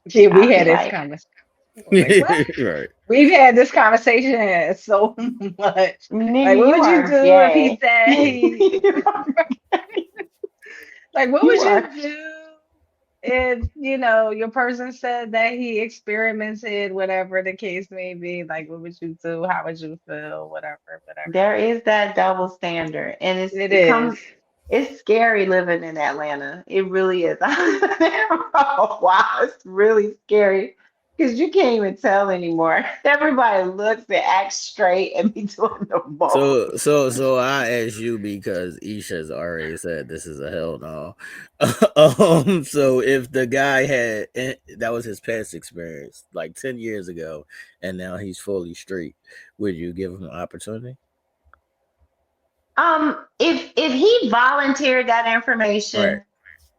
See, we I'd be had this like, conversation. Like, what? Right. We've had this conversation so much. Like, nigga, what you would you are do if he gay. said he, like, what You would are. you do if, your person said that he experimented, whatever the case may be? Like, what would you do? How would you feel? Whatever, whatever. There is that double standard, and It it is. comes. It's scary living in Atlanta. It really is. I was there for a while. It's really scary because you can't even tell anymore. Everybody looks and acts straight and be doing the most. So I ask you because Isha's already said this is a hell no. So if the guy that was his past experience like 10 years ago, and now he's fully straight, would you give him an opportunity? If he volunteered that Right. information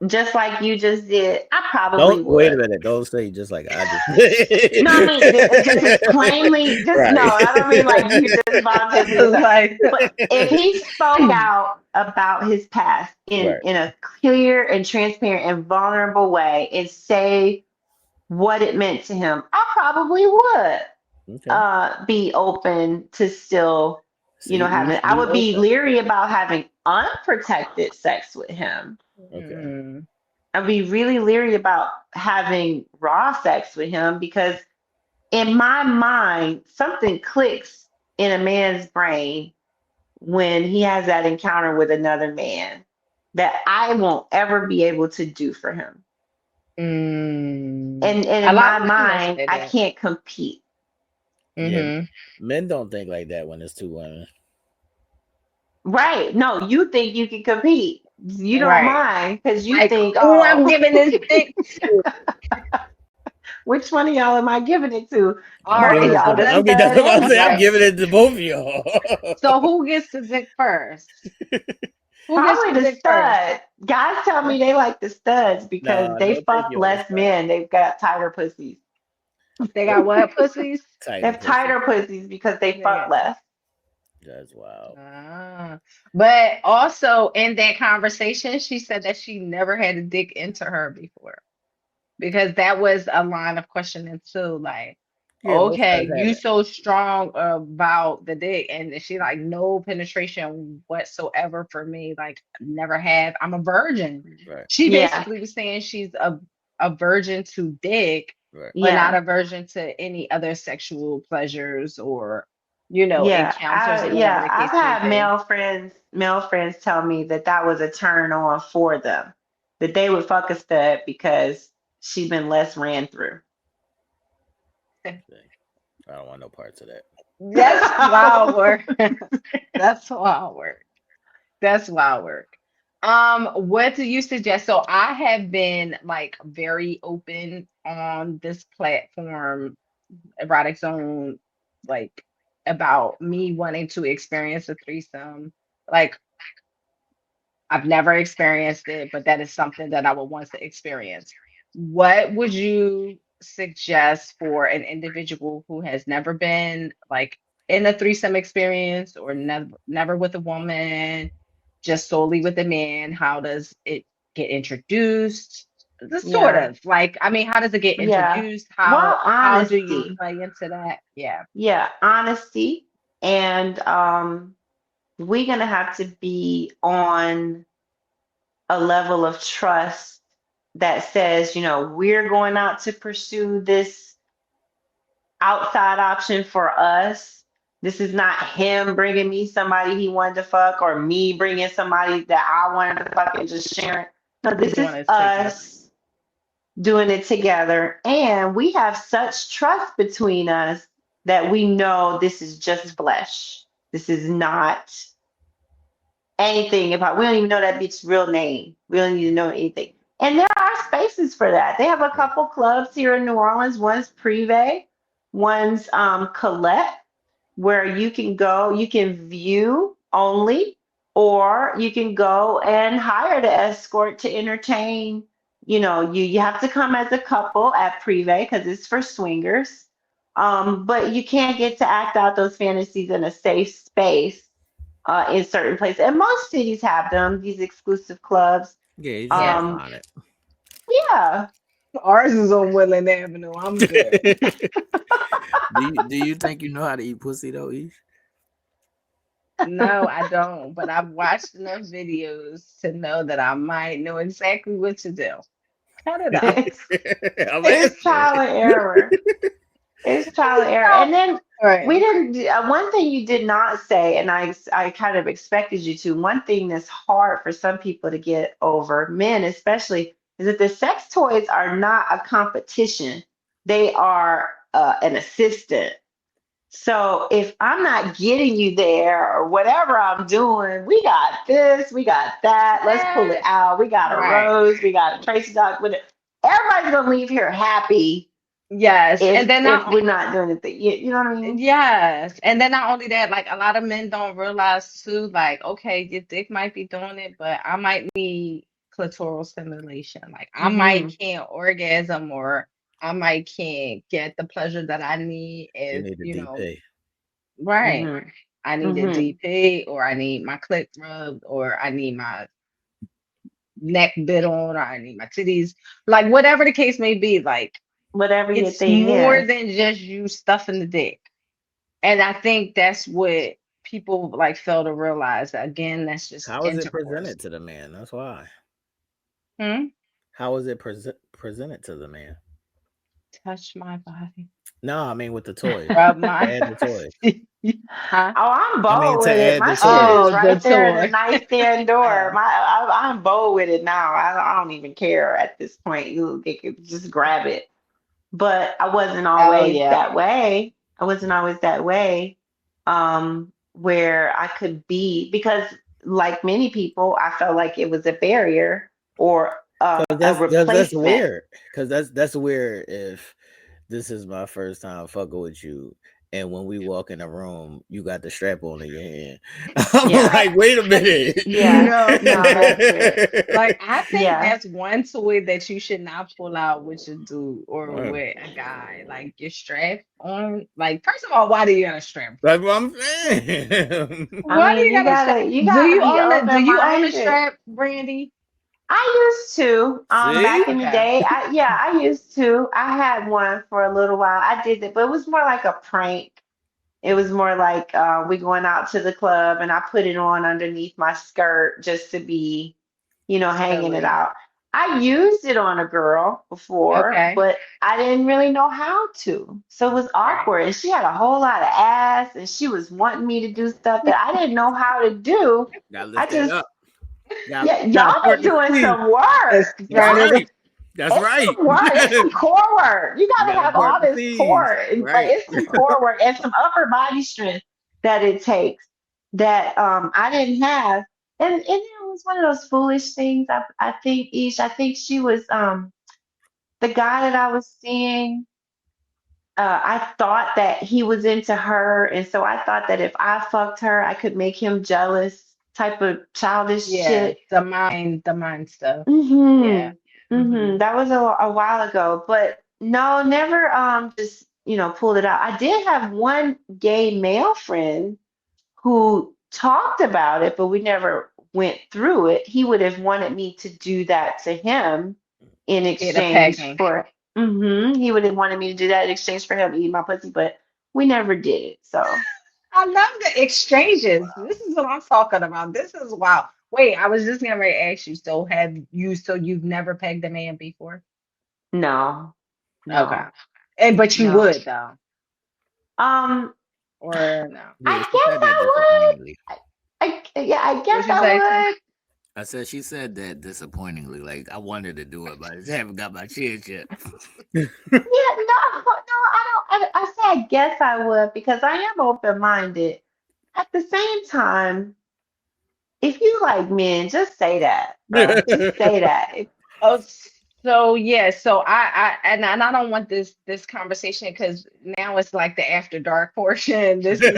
just like you just did, I Don't probably wait a would. minute. Don't say just like I just. No, I mean just as plainly, just no, Right. I don't mean like you just volunteered for It's yourself. like, But if he spoke out about his past Right. in a clear and transparent and vulnerable way and say what it meant to him, I probably would Okay. be open to still, See, having. I be would be open. leery about having unprotected sex with him. Okay. mm, I'd be really leery about having raw sex with him because in my mind, something clicks in a man's brain when he has that encounter with another man that I won't ever be able to do for him. And a in lot my of men mind, say I that. can't compete. Yeah. Hmm. Men don't think like that when it's two women. Right. No, you think you can compete. You don't Right. mind because you Like think, who I'm oh, giving this dick to. which one of y'all am I giving it to? I'm All Most of giving right. it So y'all to. the that's I'm giving. That's stud what I'm and saying. I'm right. giving it to both of y'all. So who gets the dick first? Who gets probably the the dick first? stud. Guys tell me they like the studs because No, they don't take fuck you on this less side. men. They've got tighter pussies. They got what pussies? They Tighter have pussy. tighter pussies because they They fuck got. less. That's wild. Ah. But also in that conversation, she said that she never had a dick into her before. Because that was a line of questioning too. Like, Yeah, most okay, guys you haven't. so strong about the dick, and she like no penetration whatsoever for me. Like, never have. I'm a virgin. Right. She Yeah, basically was saying she's a virgin to dick, Right. but not yeah, a virgin to any other sexual pleasures or yeah. encounters or whatever Yeah, the I've case may had be. male friends tell me that that was a turn on for them, that they would fuck a stud because she's been less ran through. Thing. I don't want no parts of that. That's wild work. That's wild work. That's wild work. What do you suggest? So I have been like very open on this platform, Erotic Zone, like about me wanting to experience a threesome. Like I've never experienced it, but that is something that I would want to experience. What would you suggest for an individual who has never been like in a threesome experience or never with a woman, just solely with a man? How does it get introduced? The sort Yeah, of like, I mean, how does it get yeah. introduced? Well, How do you honesty. play into that? Yeah. Yeah, honesty. And we're gonna have to be on a level of trust that says, we're going out to pursue this outside option for us. This is not him bringing me somebody he wanted to fuck or me bringing somebody that I wanted to fuck and just sharing. No, You're this doing is it together. us doing it together. And we have such trust between us that we know this is just flesh. This is not anything about, we don't even know that bitch's real name. We don't need to know anything. And there are spaces for that. They have a Right. couple clubs here in New Orleans. One's Privé, one's Colette, where you can go, you can view only, or you can go and hire the escort to entertain. You have to come as a couple at Privé because it's for swingers. But you can't get to act out those fantasies in a safe space in certain places. And most cities have them, these exclusive clubs. Yeah, you just gotta Yeah. Um, find it. yeah. Ours is on Woodland Avenue. I'm good. Do you think you know how to eat pussy though, Ish? No, I don't, but I've watched enough videos to know that I might know exactly what to do. Cut it out. It's, I'm it's asking. trial and error. It's trial and error. So, And then all we right. didn't, one thing you did not say, and I kind of expected you to, one thing that's hard for some people to get over, men especially, is that the sex toys are not a competition. They are an assistant. So if I'm not getting you there or whatever I'm doing, we got this, we got that. Let's pull it Eh, out. We got a right. rose, we got a Tracy dog with it. Everybody's gonna leave here happy Yes. And then if not we're not doing anything. You know what I mean? yes. And then not only that, like a lot of men don't realize too, like, okay, your dick might be doing it, but I might need clitoral stimulation. Like I might Mm-hmm. can't orgasm or I might can't get the pleasure that I need You if, need a DP. right. I Mm-hmm. need a Mm-hmm. DP or I need my clit rubbed or I need my neck bit on or I need my titties. Like whatever the case may be, like Whatever your it's thing more is. than just you stuffing the dick. And I think that's what people like fail to realize. Again, that's just How is it intercourse. presented to the man? That's why. Hmm? How is it presented to the man? Touch my body. No, I mean with the toys. Rub To my add the toys. huh? Oh, I'm I mean bold to with it. add My the shit toys. is Oh, the right there at the toy. nightstand door. Oh, I'm bold with it now. I don't even care at this point. You can just grab it. But I wasn't oh always yeah. that way. I wasn't always that way. Where I could be because like many people, I felt like it was a barrier or Cause a that's replacement. weird. Cause that's weird if this is my first time fucking with you, and when we walk in a room, you got the strap on in your hand. I'm Yeah. like, wait a minute. Yeah. No, No, that's weird. like I think Yeah. that's one toy that you should not pull out with your dude or Right. with a guy. Like your strap on. Like first of all, why do you got a strap That's on? what I'm saying. I Why do mean, you got a strap? you Do gotta you be own a Do open you own a minded. strap, Brandy? I used to, back See? in the Okay. day. I used to. I had one for a little while. I did it, but it was more like a prank. It was more like we going out to the club and I put it on underneath my skirt just to be, hanging it Silly. out. I used it on a girl before, Okay. but I didn't really know how to. So it was Right. awkward. And she had a whole lot of ass and she was wanting me to do stuff that I didn't know how to do. Gotta I lift that just, up. yeah, Gotta y'all part been the doing sleeve. some work. It's Y'all, That's started. right. That's it's right. some work. It's some core work. You got to Gotta have part all the this sleeves. core. Like Right. it's some core work and some upper body strength that it takes that I didn't have. And it was one of those foolish things. I think I think she was the guy that I was seeing. I thought that he was into her, and so I thought that if I fucked her, I could make him jealous. Type of childish Yeah, shit. the mind stuff. Yeah. Mhm. Hmm. Mhm. That was a while ago, but no, never just, pulled it out. I did have one gay male friend who talked about it, but we never went through it. He would have wanted me to do that to him in Yeah, the exchange pegging. for he would have wanted me to do that in exchange for him eating my pussy, but we never did it. So, I love the exchanges. This is what I'm talking about. This is wow. Wait, I was just gonna ready to ask you. So you've never pegged a man before? no. Okay. No. And but you No. would though, Um or no? Yeah, I she guess said that I disappointingly. would. Yeah, I guess What you say? T? I would. I said she said that disappointingly. Like I wanted to do it, but I just haven't got my chance yet. Yeah, no, I don't. I say I guess I would because I am open-minded. At the same time, if you like men, just say that, bro. Just say that. Oh, so yeah. So and I don't want this conversation because now it's like the after dark portion. This is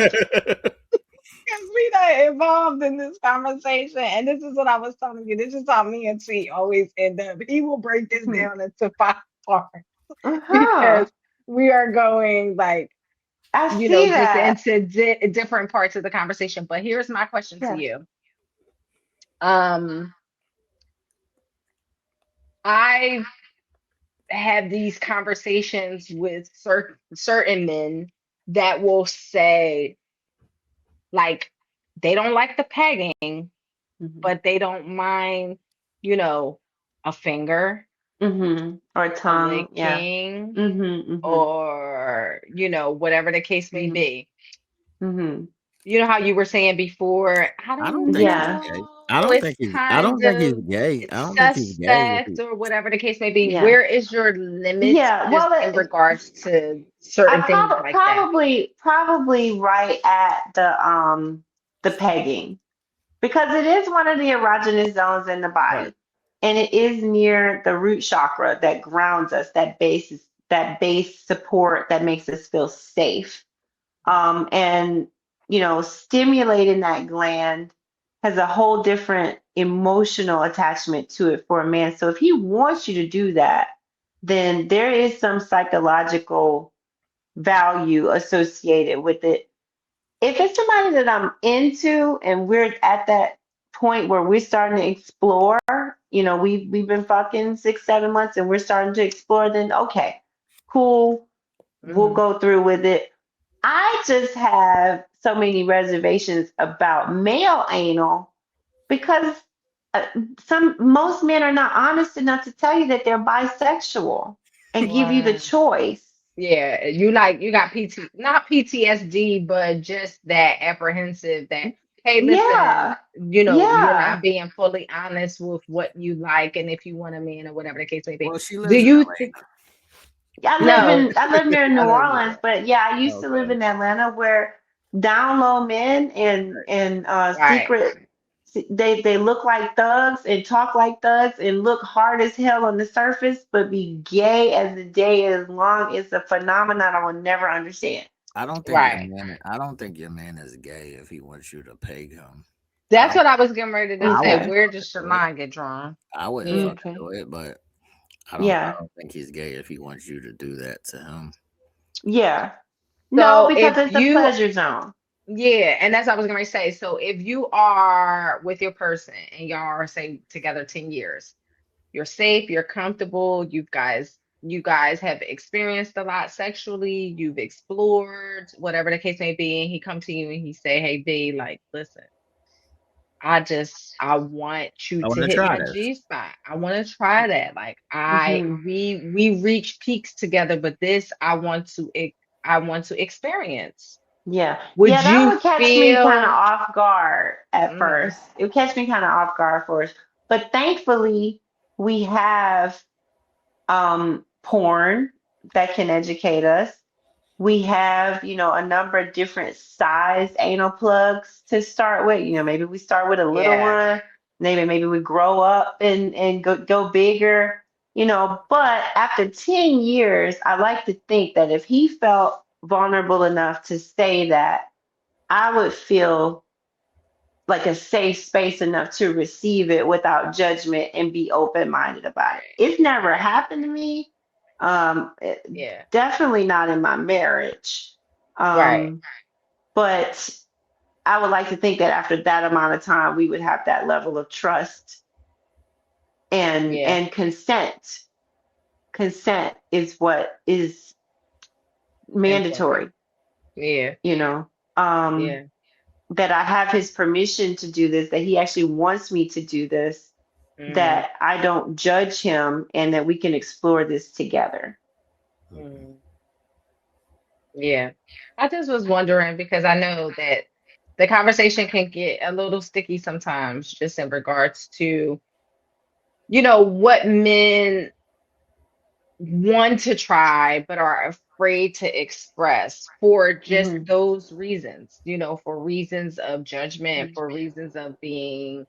because we not involved in this conversation. And this is what I was telling you. This is how me and T always end up. He will break this Mhm. down into five parts Uh-huh. because we are going like, I see just that. into different parts of the conversation. But here's my question to Yeah. you. Um, I have these conversations with certain men that will say like they don't like the pegging, Hmm. but they don't mind, you know, a finger, Or a tongue. Yeah. licking, Hmm. or, whatever the case may Hmm. be. Hmm. You know how you were saying before, I I don't don't think he's Yeah. gay. know, it's I don't kind think he's of gay. I it's don't think he's gay. If suspect or whatever the case may be. Yeah. Where is your limit Yeah. just Well, in regards to certain I things like that? probably right at the pegging because it is one of the erogenous zones in the right. body, and it is near the root chakra that grounds us, that base support that makes us feel safe. And stimulating that gland has a whole different emotional attachment to it for a man. So if he wants you to do that, then there is some psychological value associated with it. If it's somebody that I'm into and we're at that point where we're starting to explore, we've been fucking 6, 7 months and we're starting to explore, then okay, cool, we'll Hmm. go through with it. I just have so many reservations about male anal because uh, some most men are not honest enough to tell you that they're bisexual and give you the Wow. choice. Yeah, you got not PTSD, but just that apprehensive that, hey, listen, Yeah. you're Yeah. not being fully honest with what you like and if you want a man or whatever the case may be. Well, she Do lives in you think no, I live near New LA. I live Orleans, there. but yeah, I used to live Okay. in Atlanta where down low men Right. and right. they look like thugs and talk like thugs and look hard as hell on the surface, but be gay as the day is long is a phenomenon I will never understand. I don't think your Right. man. I don't think your man is gay if he wants you to peg him. I That's don't. what I was getting ready to I say. wouldn't Okay. Where does fucking your do it. line get drawn? I wouldn't Yeah. fucking Okay. do it, but I don't. I Yeah. don't think he's gay if he wants you to do that to him. Yeah. No, So because if it's a you, pleasure zone. yeah, and that's what I was gonna say. So if you are with your person and y'all are say together 10 years, you're safe, you're comfortable, you guys have experienced a lot sexually, you've explored, whatever the case may be, and he come to you and he say, "Hey B, like, listen, I want you I want to to hit try my this. G spot. I want to try that. Like Hmm. we reach peaks together, but this I want to experience. Yeah. Would Yeah, that you would catch me kind of feel off guard at mhm, first. It would catch me kind of off guard first. But thankfully, we have porn that can educate us. We have, a number of different size anal plugs to start with. Maybe we start with a little yeah, one, maybe we grow up and go bigger, but after 10 years, I like to think that if he felt vulnerable enough to say that, I would feel like a safe space enough to receive it without judgment and be open minded about it. right, It's never right, happened to me. yeah, Definitely not in my marriage. right, Um, but I would like to think that after that amount of time, we would have that level of trust and yeah, and consent. Consent is what is important, mandatory, yeah, you know. Um, yeah, that I have his permission to do this, that he actually wants me to do this, mm, that I don't judge him, and that we can explore this together. Mhm. mm, yeah. I just was wondering because I know that the conversation can get a little sticky sometimes, just in regards to what men want to try but are afraid to express for just Hmm. those reasons, for reasons of judgment, for reasons of being,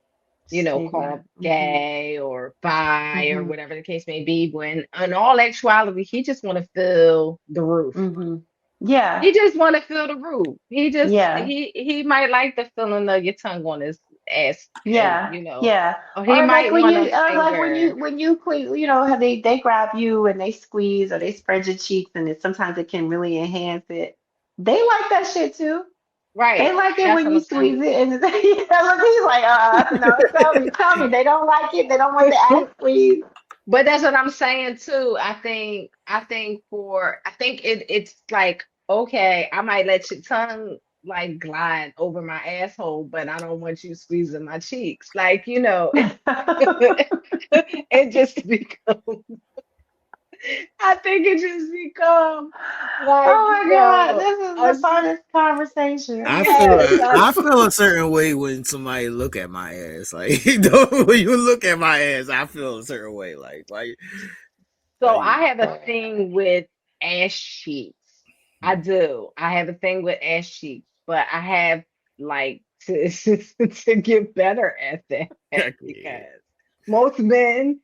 Stigma. called Hmm. gay or bi or Hmm. whatever the case may be, when in all actuality, he just want to feel the roof. Hmm. Yeah. He just want to feel the roof. He just Yeah. he might like the feeling of your tongue on his ass, and Yeah. Yeah. or he Or like might when want you a finger. how they grab you and they squeeze or they spread your cheeks, and sometimes it can really enhance it. They like that shit too. They Right. like it That's when what you I'm saying. squeeze it, and look, he's like, no, tell me, they don't like it. They don't want the ass squeeze. But that's what I'm saying too. I think it's like, okay, I might let your tongue like glide over my asshole, but I don't want you squeezing my cheeks. Like, it just become I think it just become like, Oh my God, this is a the funnest conversation. I feel yes, I feel a certain way when somebody look at my ass. Like when you look at my ass, I feel a certain way. so Like I have a thing with ass cheeks. I do. I have a thing with ass cheeks, but I have like to to get better at that yeah. because most men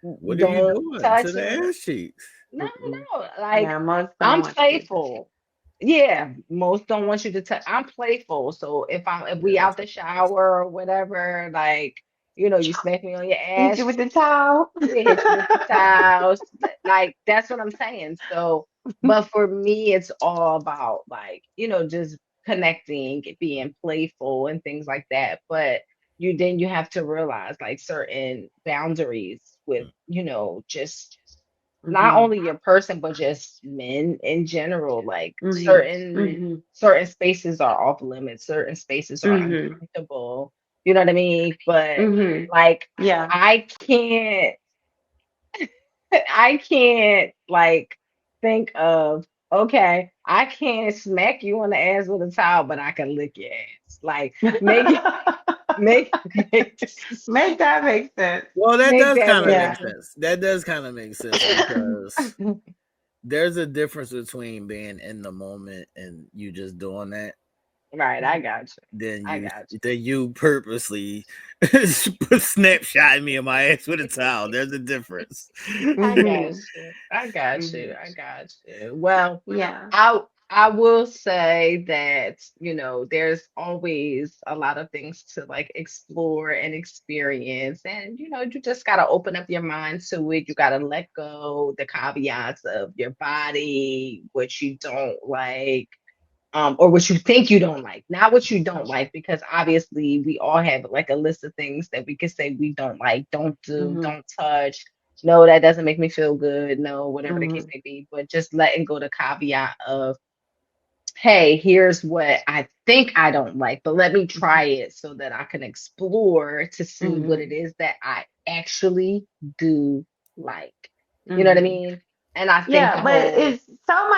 What are you don't doing to touch the them. ass cheeks? No, Mm-mm. no. Like Yeah, most don't I'm want you to touch playful. Yeah, most don't want you to touch. I'm playful. So if Yeah, we that's out the what that is. shower or whatever, like, you smack me on your eat you ass, with the towel. yeah, hit you with the towels. Like that's what I'm saying. So, but for me, it's all about like, just connecting, being playful and things like that. But you have to realize like certain boundaries with, just not Hmm. only your person, but just men in general. Like Hmm. certain Hmm. certain spaces are off limits, certain spaces are Hmm. uncomfortable. You know what I mean? But Hmm. like Yeah. I can't I can't like think of, okay, I can't smack you on the ass with a towel, but I can lick your ass. Like make make Make that make sense. Well, that make does that kind of make make Yeah. sense. sense. That does kind of make sense because there's a difference between being in the moment and you just doing that, Right, I got you. Then I you got then you purposely snapshot me in my ass with a towel. There's a difference. I got Mm-hmm. you. I got you. Mm-hmm. I got you. Well, Yeah. I will say that, there's always a lot of things to like explore and experience. And, you just gotta open up your mind to it. You gotta let go the caveats of your body, what you don't like, or what you think you don't like, not what you don't like, because obviously we all have like a list of things that we could say we don't like, don't do, Mm-hmm. don't touch. No, that doesn't make me feel good. No, whatever the case Mm-hmm. may be. But just letting go the caveat of, hey, here's what I think I don't like, but let me Mm-hmm. try it so that I can explore to see what it Mm-hmm. is that I actually do like. You know what I Mm-hmm. mean? And I think Yeah, the but whole, it's so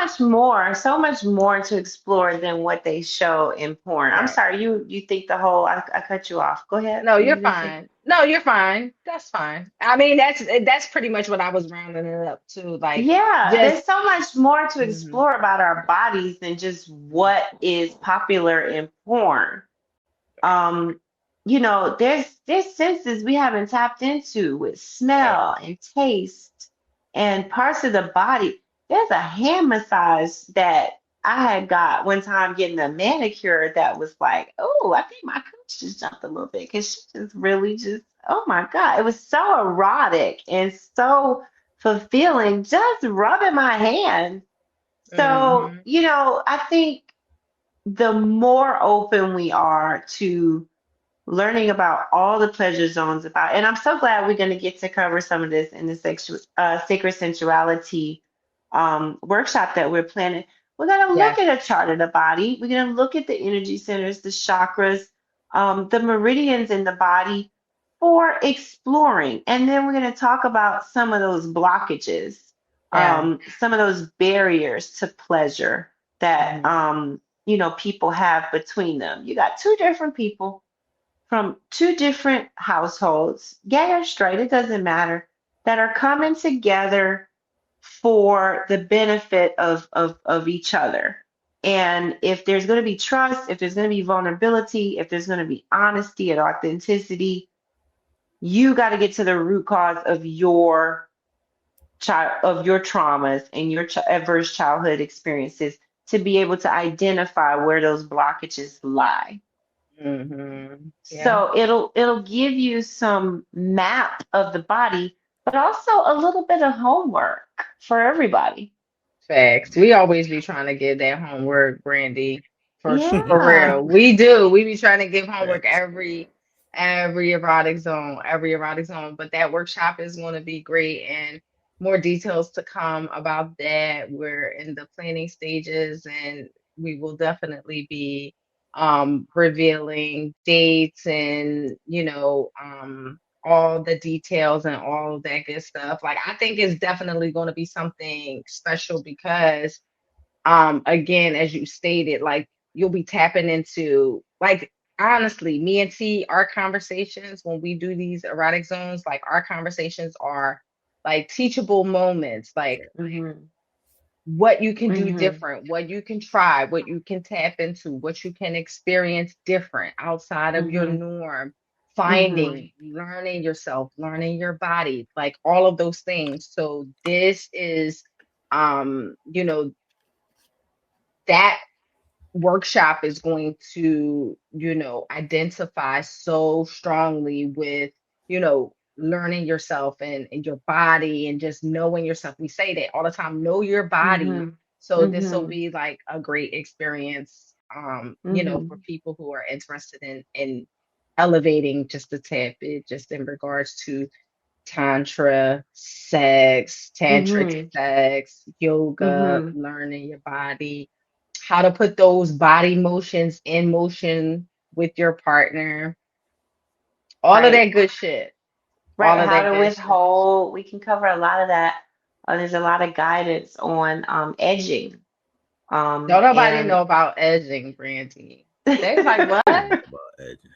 much more to explore than what they show in porn. I'm right. sorry, you think the whole I cut you off. Go ahead. No, What you're you gonna say? fine. No, you're fine. That's fine. I mean, that's pretty much what I was rounding it up to. Like, Yeah, just there's so much more to mhm, explore about our bodies than just what is popular in porn. um there's senses we haven't tapped into with right. smell and taste and parts of the body. There's a hand massage that I had got one time getting a manicure that was like, oh, I think my cooch just jumped a little bit because she just really just, oh my God, it was so erotic and so fulfilling just rubbing my hand. So Hmm. I think the more open we are to learning about all the pleasure zones about, and I'm so glad we're going to get to cover some of this in the sacred sensuality workshop that we're planning. We're going to look Yes. at a chart of the body. We're going to look at the energy centers, the chakras, the meridians in the body for exploring. And then we're going to talk about some of those blockages, Yeah. some of those barriers to pleasure that, Hmm. people have between them. You got two different people from two different households, gay or straight, it doesn't matter, that are coming together for the benefit of each other. And if there's going to be trust, if there's going to be vulnerability, if there's going to be honesty and authenticity, you got to get to the root cause of your traumas and your adverse childhood experiences to be able to identify where those blockages lie. Yeah. So it'll give you some map of the body, but also a little bit of homework for everybody. Facts. We always be trying to give that homework, Brandy, for Yeah. real. We do. We be trying to give homework Facts. every erotic zone. But that workshop is going to be great, and more details to come about that. We're in the planning stages, and we will definitely be revealing dates and all the details and all of that good stuff. Like, I think it's definitely going to be something special because again, as you stated, like, you'll be tapping into, like, honestly, me and T, our conversations when we do these erotic zones, like, our conversations are like teachable moments, like Mhm. what you can do Mhm. different, what you can try, what you can tap into, what you can experience different outside of your Mhm. norm, Mhm. finding, learning yourself, learning your body, like all of those things. So this is that workshop is going to, identify so strongly with, learning yourself and your body and just knowing yourself. We say that all the time, know your body. Mhm. So this will Mhm. be like a great experience, for Mhm. people who are interested in elevating just a tad bit, just in regards to tantric Mhm. sex, yoga, Mhm. learning your body, how to put those body motions in motion with your partner, all of that Right. good shit. All Right. of How that to good shit. withhold. We can cover a lot of that. There's a lot of guidance on edging. Don't nobody And know about edging, Brandy. They're like, I don't what? know about edging.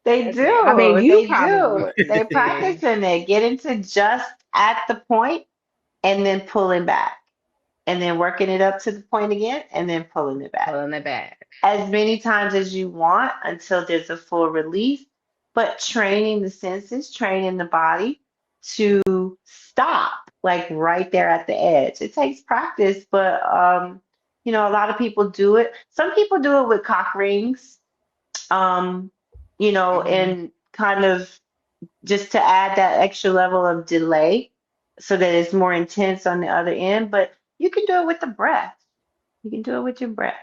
they Edging. I mean, do. you They do. probably They did. practice in it. Get into just at the point and then pulling back. and then working it up to the point again, and then pulling it back pulling it back. as many times as you want until there's a full release, but training the senses, training the body to stop like right there at the edge. It takes practice, but a lot of people do it. Some people do it with cock rings, um, Hmm. and kind of just to add that extra level of delay so that it's more intense on the other end. But you can do it with the breath. You can do it with your breath.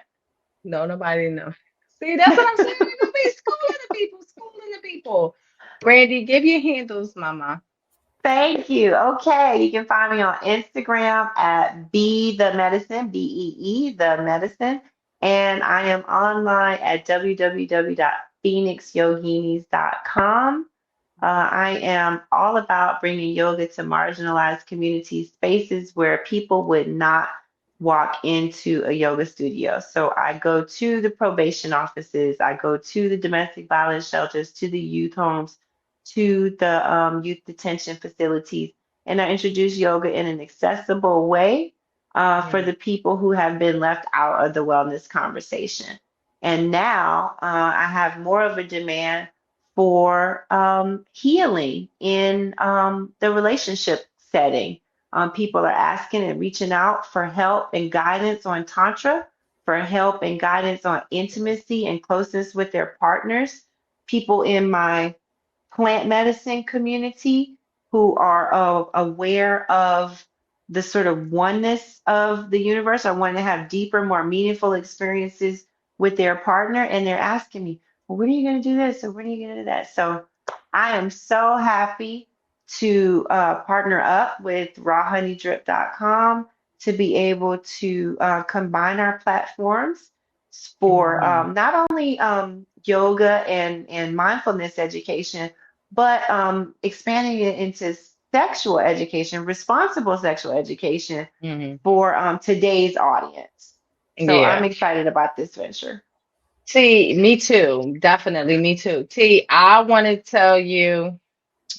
No, nobody know. See, that's what I'm saying. We're gonna be schooling the people, schooling the people. Brandy, give your handles, mama. Thank you. Okay, you can find me on Instagram at Be the Medicine, the medicine, and I am online at www.phoenixyoginis.com. I am all about bringing yoga to marginalized community spaces where people would not walk into a yoga studio. So I go to the probation offices, I go to the domestic violence shelters, to the youth homes, to the youth detention facilities, and I introduce yoga in an accessible way for Mm, the people who have been left out of the wellness conversation. And now I have more of a demand for healing in the relationship setting. People are asking and reaching out for help and guidance on Tantra, for help and guidance on intimacy and closeness with their partners. People in my plant medicine community who are aware of the sort of oneness of the universe. I want to have deeper, more meaningful experiences with their partner. And they're asking me, well, when are you going to do this? Or when are you going to do that? So I am so happy to partner up with rawhoneydrip.com to be able to combine our platforms for mhm, not only yoga and mindfulness education, but expanding it into sexual education, responsible sexual education mhm. for today's audience. So I'm Yeah. excited about this venture. T, me too. Definitely, me too. T, I want to tell you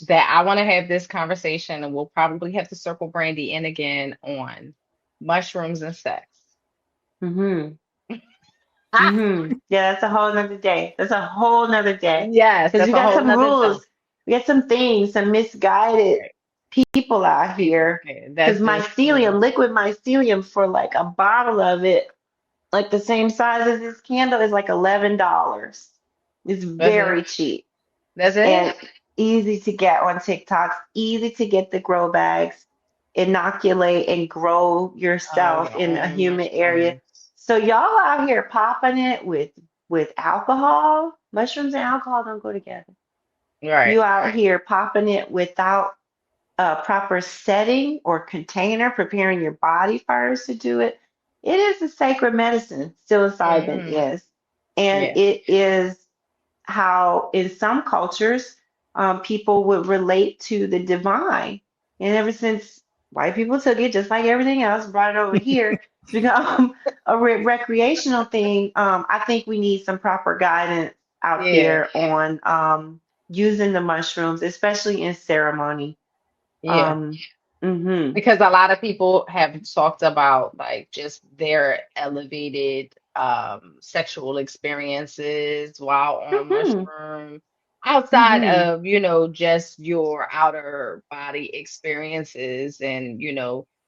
that I want to have this conversation, and we'll probably have to circle Brandy in again on mushrooms and sex. Hmm. Ah, Yeah, that's a whole nother day. That's a whole nother day. yes, Because that's we a got whole some nother rules, time. we got some things, some misguided Right. people out People, here. okay, Because that's just, liquid mycelium for like a bottle of it, like the same size as this candle, is like $11. It's that's it. very cheap That's it. and easy to get on TikTok, easy to get the grow bags, inoculate and grow Oh, yourself your in a own humid area. mushrooms. So y'all out here popping it with alcohol, mushrooms and alcohol don't go together. Right. You out here popping it without a proper setting or container, preparing your body first to do it. It is a sacred medicine, psilocybin Hmm. is. And Yeah. it is how, in some cultures, people would relate to the divine. And ever since white people took it, just like everything else, brought it over here to become a recreational thing, I think we need some proper guidance out Yeah. there on using the mushrooms, especially in ceremony. Yeah. Um, mm-hmm, Because a lot of people have talked about like just their elevated sexual experiences while on mm-hmm, mushroom outside mm-hmm, of, just your outer body experiences, and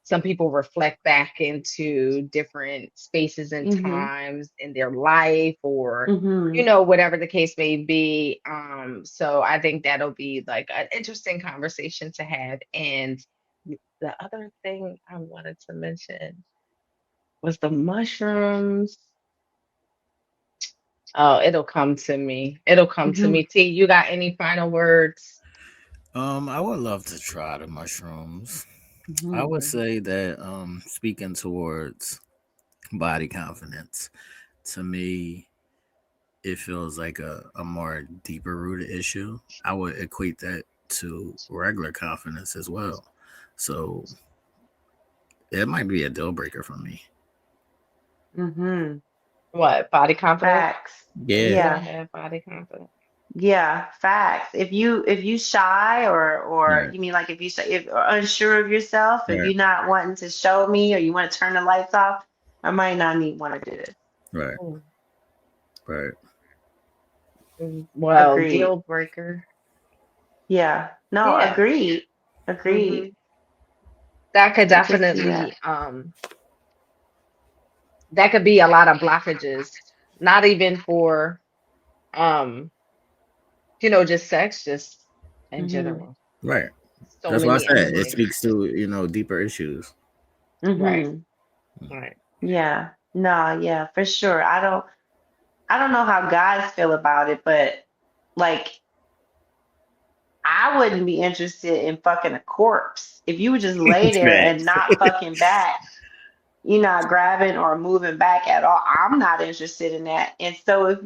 some people reflect back into different spaces and mm-hmm, times in their life, or mm-hmm, whatever the case may be. So I think that'll be like an interesting conversation to have. And the other thing I wanted to mention was the mushrooms. Oh, it'll come to me. It'll come to mm-hmm, me. T, you got any final words? I would love to try the mushrooms. I mm-hmm, would say that speaking towards body confidence, to me, it feels like a more deeper rooted issue. I would equate that to regular confidence as well. So it might be a deal breaker for me. mm-hmm. What, body confidence? Facts. You Yeah. don't Yeah. have body confidence. Yeah, facts. If you shy or Right, you mean like if you say if or unsure of yourself, if right, you're not wanting to show me or you want to turn the lights off, I might not need want to do this. right, Mm, right. well, Agreed. deal breaker. Yeah. No, Yeah. agreed. hmm Agreed. That could I can see that. definitely that could be a lot of blockages, not even for um, just sex, just in Mhm. general. Right. So That's why I many said it aspects. speaks to deeper issues. Right. Mhm. Right. Yeah. No, yeah, for sure. I don't know how guys feel about it, but like I wouldn't be interested in fucking a corpse. If you would just lay there and Facts. not fucking back, you're not grabbing or moving back at all. I'm not interested in that. And so if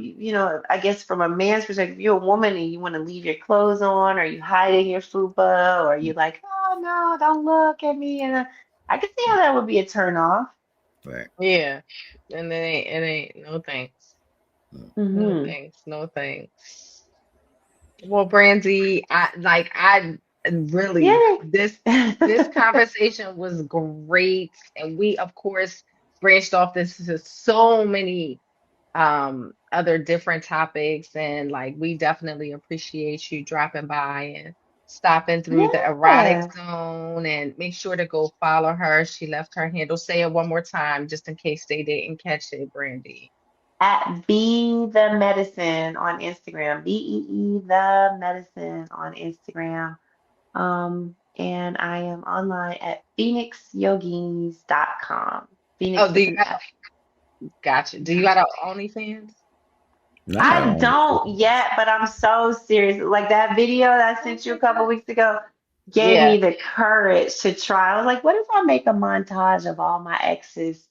I guess from a man's perspective, if you're a woman and you want to leave your clothes on or you hiding your fupa or you like, oh no, don't look at me. And I could see how that would be a turn off. Right. Yeah. And it ain't no thanks. No Mm-hmm. thanks. No thanks. Well, Brandy, I really Yeah. this conversation was great, and we of course branched off this to so many other different topics, and like we definitely appreciate you dropping by and stopping through the erotic Yeah. zone, and make sure to go follow her. She left her handle. Say it one more time just in case they didn't catch it, Brandy. At Be the Medicine on Instagram. BEE the Medicine on Instagram. And I am online at phoenixyoginis.com. Phoenix Oh, do with you an got F. gotcha. Do you got a OnlyFans? Not at I all. don't yet, but I'm so serious. Like that video that I sent you a couple weeks ago gave me Yeah, the courage to try. I was like, what if I make a montage of all my exes?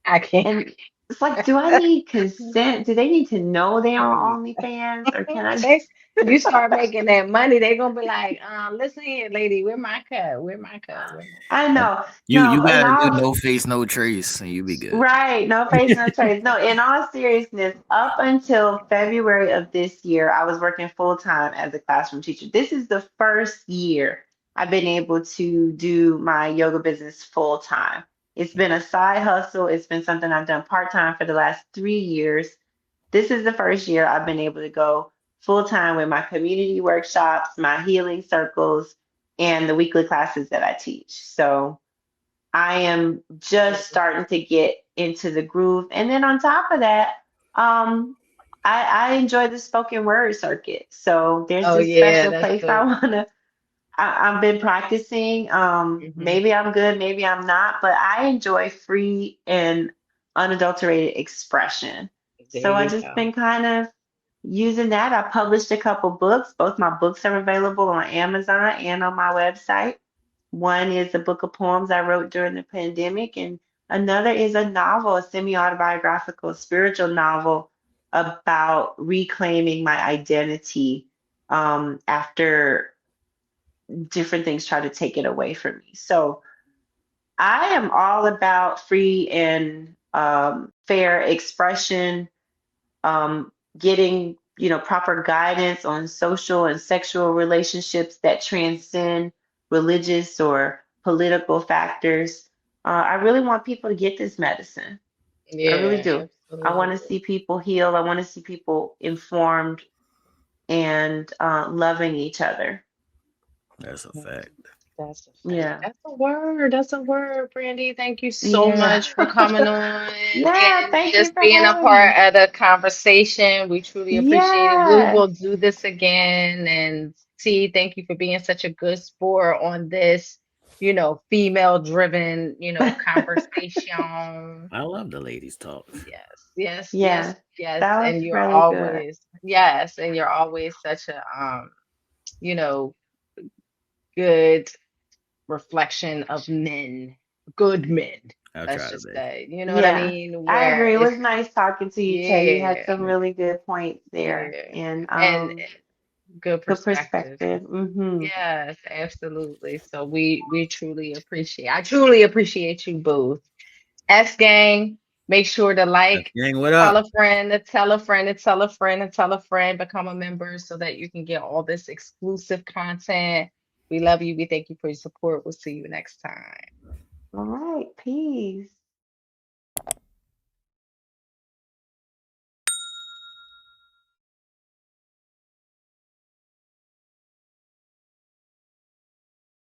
I can't. And it's like, do I need consent? Do they need to know they're on OnlyFans? Or can I They, just you start making that money, they gonna be like, listen here, lady, where my cut? Where my cut? Where my I know. You No, in gotta do all no face, no trace, and you be good. right, no face, no trace. No, in all seriousness, up until February of this year, I was working full time as a classroom teacher. This is the first year I've been able to do my yoga business full time. It's been a side hustle. It's been something I've done part time for the last 3 years. This is the first year I've been able to go full time with my community workshops, my healing circles, and the weekly classes that I teach. So I am just starting to get into the groove. And then on top of that, um, I enjoy the spoken word circuit. So there's Oh this yeah, special that's place I the wanna. I've been practicing. hmm Maybe I'm good, maybe I'm not, but I enjoy free and unadulterated expression. there So I you just go. been kind of using that. I published a couple books. Both my books are available on Amazon and on my website. One is a book of poems I wrote during the pandemic, and another is a novel, a semi-autobiographical spiritual novel about reclaiming my identity after different things try to take it away from me. So I am all about free and fair expression, getting proper guidance on social and sexual relationships that transcend religious or political factors. I really want people to get this medicine. I really Yeah, do. I want to absolutely. see people heal. I want to see people informed and loving each other. That's a Mhm. fact. That's a fact. Yeah. That's a word. That's a word, Brandy. Thank you so Yeah. much for coming on Yeah. and Thank you just for being a having part me. of the conversation. We truly appreciate it. We Yes. will do this again. And T, thank you for being such a good sport on this, female driven, conversation. I love the ladies talk. Yes, yes, yes, Yeah. yes. That was And you're really good. always, yes, and you're always such a you know, good reflection of men, good men, I'll let's try to just be. say. You know what I Yeah, mean? I Where agree. It it's, was nice talking to you, Tay. You had yeah, some really good points there yeah, and and good good perspective. perspective. Yes, absolutely. So we truly appreciate, I truly appreciate you both. S gang. Make sure to like, Gang, what tell up? a friend, to tell a friend, to tell a friend, and tell a friend, become a member so that you can get all this exclusive content. We love you. We thank you for your support. We'll see you next time. All right. Peace.